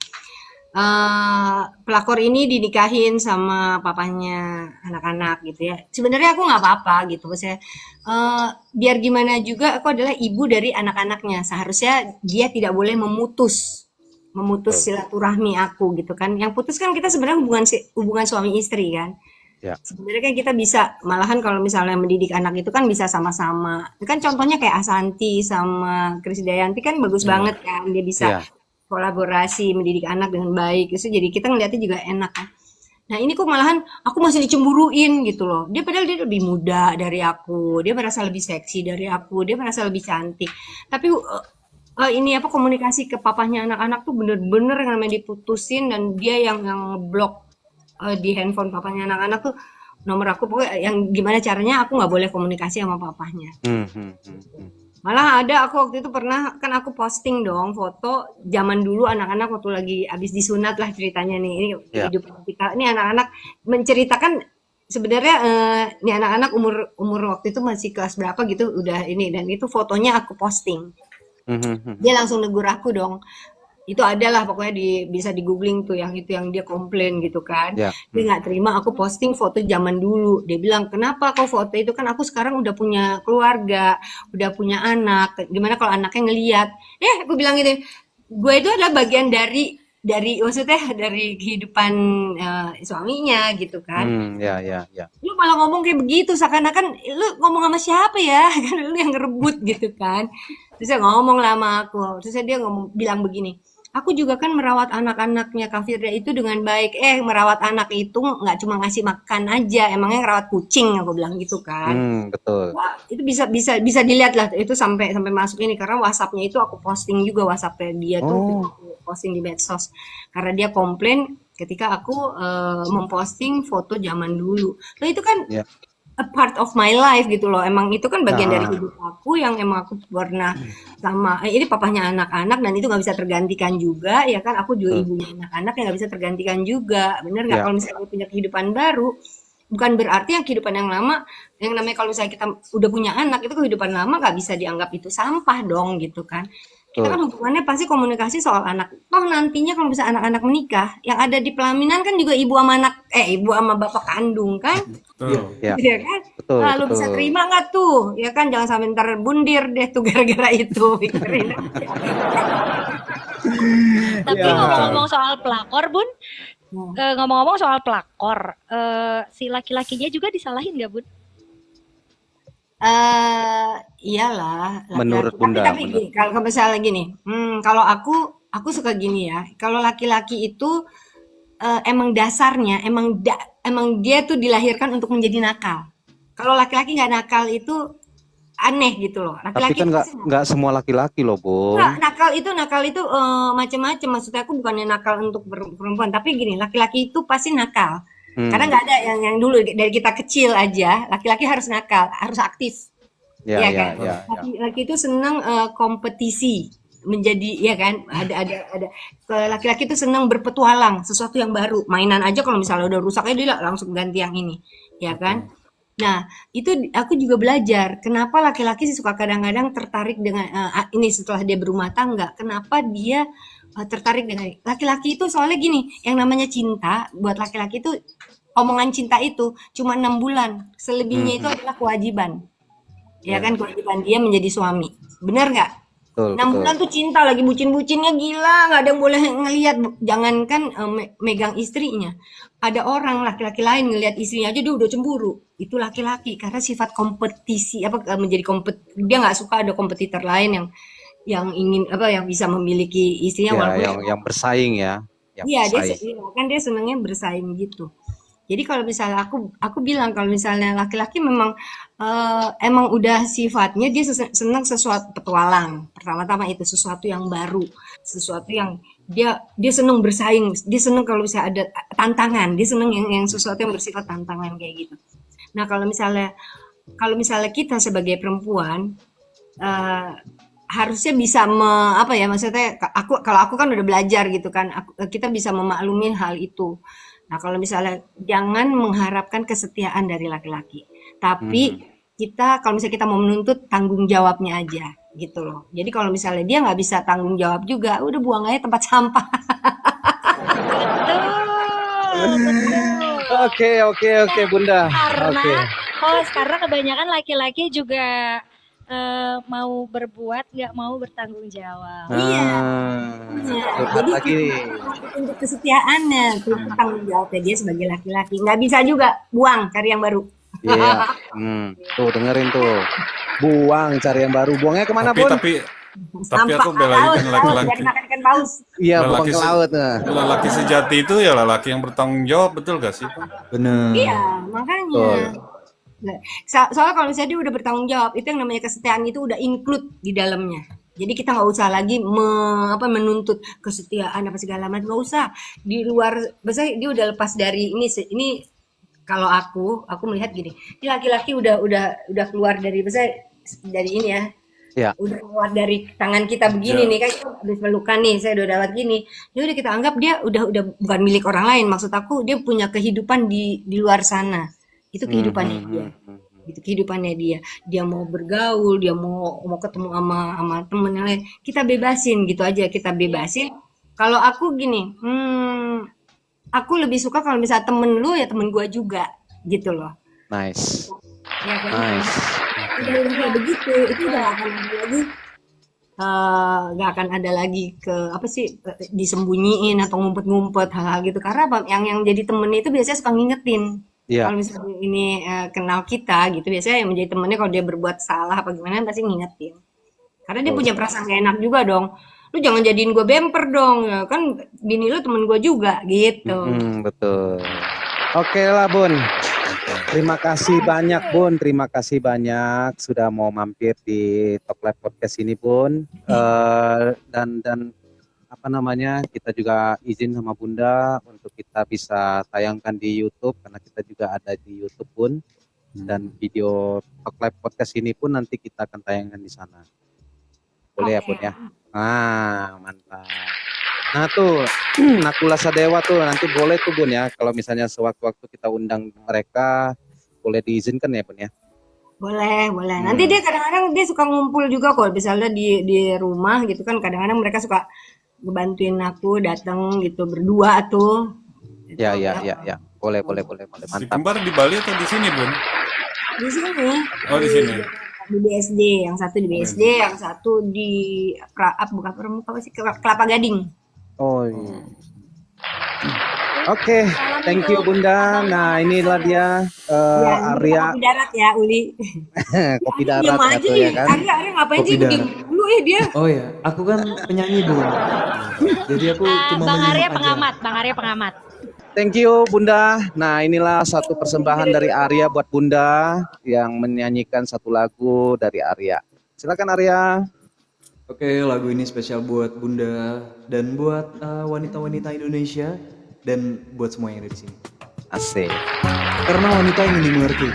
Pelakor ini dinikahin sama papanya anak-anak gitu ya. Sebenarnya aku nggak apa-apa gitu, maksudnya biar gimana juga aku adalah ibu dari anak-anaknya. Seharusnya dia tidak boleh memutus silaturahmi aku gitu kan. Yang putus kan kita sebenarnya hubungan suami istri kan. Ya. Sebenarnya kan kita bisa malahan kalau misalnya mendidik anak itu kan bisa sama-sama. Itu kan contohnya kayak Asanti sama Krisdayanti kan bagus Iya. banget kan. Dia bisa Iya. kolaborasi mendidik anak dengan baik. Itu jadi kita ngeliatnya juga enak kan. Nah ini kok malahan aku masih dicemburuin gitu loh. Padahal dia lebih muda dari aku. Dia merasa lebih seksi dari aku. Dia merasa lebih cantik. Tapi ini apa komunikasi ke papahnya anak-anak tuh bener-bener yang namanya diputusin dan dia yang ngeblok di handphone papanya anak-anak tuh nomor aku pokoknya yang gimana caranya aku nggak boleh komunikasi sama papahnya. Malah ada aku waktu itu pernah kan aku posting dong foto zaman dulu anak-anak waktu lagi habis disunat lah ceritanya nih ini Ya. kehidupan kita ini anak-anak menceritakan sebenarnya ini anak-anak umur waktu itu masih kelas berapa gitu udah ini dan itu fotonya aku posting. Dia langsung negur aku dong. Itu adalah pokoknya bisa di googling tuh yang itu yang dia komplain gitu kan. Ya. Dia nggak terima aku posting foto zaman dulu. Dia bilang kenapa kok foto itu kan aku sekarang udah punya keluarga, udah punya anak. Gimana kalau anaknya ngeliat? Aku bilang gitu. Gue itu adalah bagian dari maksudnya dari kehidupan suaminya gitu kan. Ya. Lu malah ngomong kayak begitu seakan-akan lu ngomong sama siapa ya kan lu yang ngerebut gitu kan. Terus dia ngomong lah sama aku. Terus dia bilang begini. Aku juga kan merawat anak-anaknya Kak Firda itu dengan baik. Merawat anak itu nggak cuma ngasih makan aja, emangnya ngerawat kucing aku bilang gitu kan. Betul. Wah, itu bisa dilihat lah itu sampai masuk ini karena WhatsApp-nya itu aku posting juga WhatsApp-nya dia tuh aku posting di medsos. Karena dia komplain ketika aku memposting foto zaman dulu. Nah, itu kan Ya. a part of my life gitu loh. Emang itu kan bagian dari hidup aku yang emang aku pernah sama ini papahnya anak-anak dan itu nggak bisa tergantikan juga ya kan aku juga ibunya anak-anak yang nggak bisa tergantikan juga bener nggak Ya. kalau misalnya punya kehidupan baru bukan berarti yang kehidupan yang lama, yang namanya kalau misalnya kita udah punya anak itu kehidupan lama nggak bisa dianggap itu sampah dong gitu kan. Kita kan Betul. hubungannya pasti komunikasi soal anak. Toh nantinya kalau misalnya anak-anak menikah, yang ada di pelaminan kan juga ibu sama ibu sama bapak kandung kan, Betul. Ya, ya kan? betul, Lalu bisa betul. terima nggak tuh, ya kan? Jangan sampai ntar bundir deh tuh gara-gara itu, pikirin. Tapi Ya. ngomong-ngomong soal pelakor, Bun, Nah. ngomong-ngomong soal pelakor, si laki-lakinya juga disalahin nggak, Bun? Iyalah Menurut laki-laki. Tapi Bunda, tapi menurut gini, kalau misalnya gini, kalau aku suka gini ya. Kalau laki-laki itu emang dasarnya emang dia tuh dilahirkan untuk menjadi nakal. Kalau laki-laki nggak nakal itu aneh gitu loh. tapi Laki-laki kan itu nggak pasti nakal. nggak semua laki-laki loh, Enggak, Bun. nakal itu macam-macam. Maksudnya aku bukannya nakal untuk perempuan, tapi gini, laki-laki itu pasti nakal. Karena Hmm. nggak ada yang dulu dari kita kecil aja, laki-laki harus nakal, harus aktif. Ya, Iya ya, kan? ya, ya. Laki-laki itu senang kompetisi menjadi ya kan ada laki-laki itu senang berpetualang sesuatu yang baru mainan aja kalau misalnya udah rusak dia langsung ganti yang ini ya kan. Nah itu aku juga belajar kenapa laki-laki sih suka kadang-kadang tertarik dengan ini setelah dia berumah tangga kenapa dia tertarik dengan laki-laki itu soalnya gini yang namanya cinta buat laki-laki itu omongan cinta itu cuma 6 bulan selebihnya itu Mhm. adalah kewajiban. Ya Ya, kan kewajiban dia menjadi suami. Benar nggak? betul, 6 betul. bulan tuh cinta lagi bucin-bucinnya gila, nggak ada yang boleh ngelihat. Jangankan megang istrinya. Ada orang laki-laki lain ngelihat istrinya aja dia udah cemburu. Itu laki-laki karena sifat kompetisi apa menjadi dia nggak suka ada kompetitor lain yang ingin apa yang bisa memiliki istrinya Ya, walaupun yang bersaing ya, yang iya bersaing. iya, kan dia senangnya bersaing gitu. Jadi kalau misalnya aku bilang kalau misalnya laki-laki memang emang udah sifatnya dia senang sesuatu petualang. Pertama-tama itu sesuatu yang baru, sesuatu yang dia senang bersaing, dia senang kalau bisa ada tantangan, dia senang yang sesuatu yang bersifat tantangan kayak gitu. Nah, kalau misalnya kita sebagai perempuan eh, harusnya bisa apa ya maksudnya kalau aku kan udah belajar gitu kan kita bisa memaklumi hal itu. Nah, kalau misalnya jangan mengharapkan kesetiaan dari laki-laki, tapi Mhm. kita kalau misalnya kita mau menuntut tanggung jawabnya aja gitu loh. Jadi kalau misalnya dia nggak bisa tanggung jawab juga, udah buang aja tempat sampah. Betul, betul. Oke, Bunda. Oke. Karena kebanyakan laki-laki juga mau berbuat, nggak mau bertanggung jawab. Iya, Nah, iya. curhat Jadi lagi nih. untuk kesetiaannya, untuk tanggung jawabnya dia sebagai laki-laki. Nggak bisa juga buang cari yang baru. Iya. Tuh dengerin tuh. Buang cari yang baru. Buangnya kemana, Tapi Bun? tapi Sampah aku belain laut, kan laut biar laki-laki. makan ikan paus. Iya, buang Lelaki ke se- laut. Nah. lelaki sejati itu ya lelaki yang bertanggung jawab, betul gak sih, Bang? Bener. Iya, makanya. Betul. Soalnya kalau misalnya dia udah bertanggung jawab, itu yang namanya kesetiaan itu udah include di dalamnya. Jadi kita nggak usah lagi menuntut kesetiaan apa segala macam, nggak usah. Di luar, biasanya dia udah lepas dari ini kalau aku melihat gini, ini laki-laki udah keluar dari biasanya dari ini ya, Ya. udah keluar dari tangan kita begini Ya. nih kan kita habis pelukan nih saya udah dapat gini ya udah kita anggap dia udah bukan milik orang lain maksud aku dia punya kehidupan di luar sana itu kehidupannya dia gitu kehidupannya dia mau bergaul dia mau ketemu sama temen yang lain kita bebasin gitu aja kita bebasin kalau aku gini aku lebih suka kalau misalnya temen lu ya temen gua juga gitu loh Nice. ya kan Nice. udah kayak begitu itu udah gak akan ada lagi nggak akan ada lagi ke apa sih disembunyiin atau ngumpet-ngumpet hal-hal gitu karena apa yang jadi temen itu biasanya suka ngingetin Iya. kalau misalnya ini kenal kita gitu biasanya yang menjadi temennya kalau dia berbuat salah apa gimana pasti ngingetin karena dia punya perasaan gak enak juga dong lu jangan jadiin gue bemper dong ya kan bini lu temen gue juga gitu Betul. Oke lah, Bun. Terima kasih banyak, Bun. Terima kasih banyak sudah mau mampir di Talk Live Podcast ini, Bun. Dan apa namanya, kita juga izin sama Bunda untuk kita bisa tayangkan di YouTube karena kita juga ada di YouTube, Bun. Dan video Talk Live Podcast ini pun nanti kita akan tayangkan di sana. Boleh ya, Bun ya? Ah, mantap. Nah tuh, Nakula Sadewa tuh nanti boleh tuh Bun ya, kalau misalnya sewaktu-waktu kita undang mereka, boleh diizinkan ya Bun ya. Boleh, boleh. Nanti dia kadang-kadang dia suka ngumpul juga kok. Misalnya di rumah gitu kan, kadang-kadang mereka suka ngebantuin aku datang gitu berdua tuh. Gitu. Ya. Boleh. Si Mantap. kembar di Bali atau di sini, Bun? Di sini. Oh, di sini. Di BSD, yang satu di BSD, yang satu di bukan Pramuka apa sih? Kelapa Gading. Oh iya. Oke, thank you Bunda. Nah inilah dia Ya, Arya kopi darat ya, Uli. kopi Diam darat aja gitu nih. ya kan. Arya ngapain Kopi sih? darat. Diam dulu dia. Oh ya, aku kan penyanyi Bun. Jadi aku cuma Bang menyimak Arya aja. pengamat, Bang Arya pengamat. Thank you Bunda. Nah inilah satu persembahan dari Arya buat Bunda yang menyanyikan satu lagu dari Arya. Silakan Arya. Oke, lagu ini spesial buat Bunda dan buat wanita-wanita Indonesia dan buat semua yang ada di sini. Asik. Karena wanita ingin dimengerti.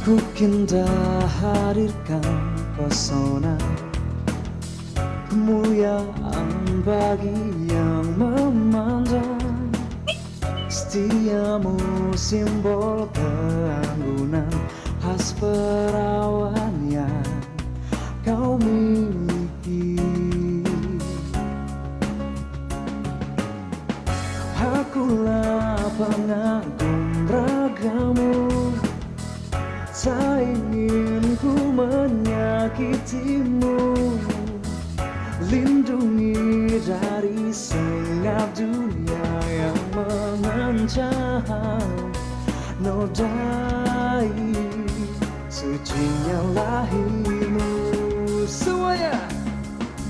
Ku kinta hadirkan pesona kemuliaan bagi yang memandang. Setiamu simbol keanggunan khas perawan yang kau miliki. Akulah pengagum ragamu, tak ingin ku menyakitimu. Lindungi dari senyap dunia yang mengancam. Nodai sucinya lahirmu. Semuanya.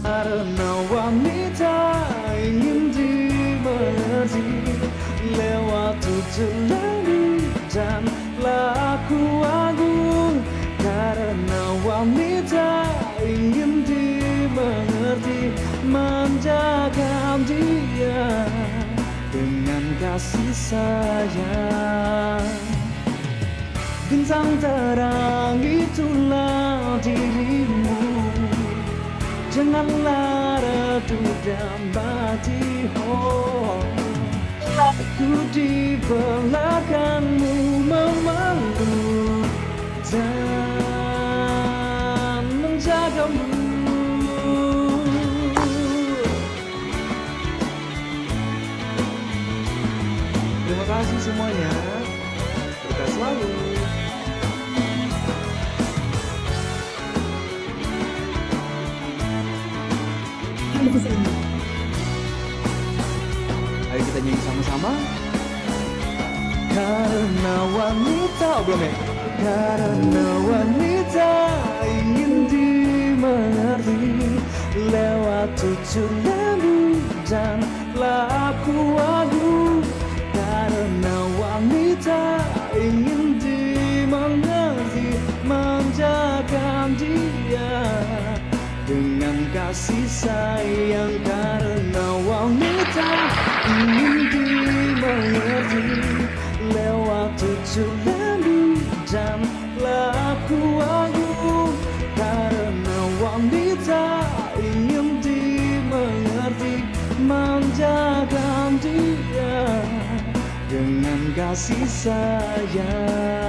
Karena wanita ingin dimengerti lewat tutur lalu dan laku agung. Karena wanita ingin dimengerti, menjaga dia dengan kasih sayang. Bintang terang itulah dirimu, janganlah redup dan mati. Aku di belakangmu memeluk dan menjagamu. Terima kasih semuanya. Berkah selalu. Ayo kita nyanyi sama-sama. Karena wanita, belum ya? Karena wanita ingin dimengerti lewat tutur lalu dan laku agung. Karena wanita ingin dimengerti, menjaga dia dengan kasih sayang. Karena wanita ingin dimengerti lewat tutur lalu dan laku agung. Karena wanita ingin dimengerti, menjaga dia dengan kasih sayang.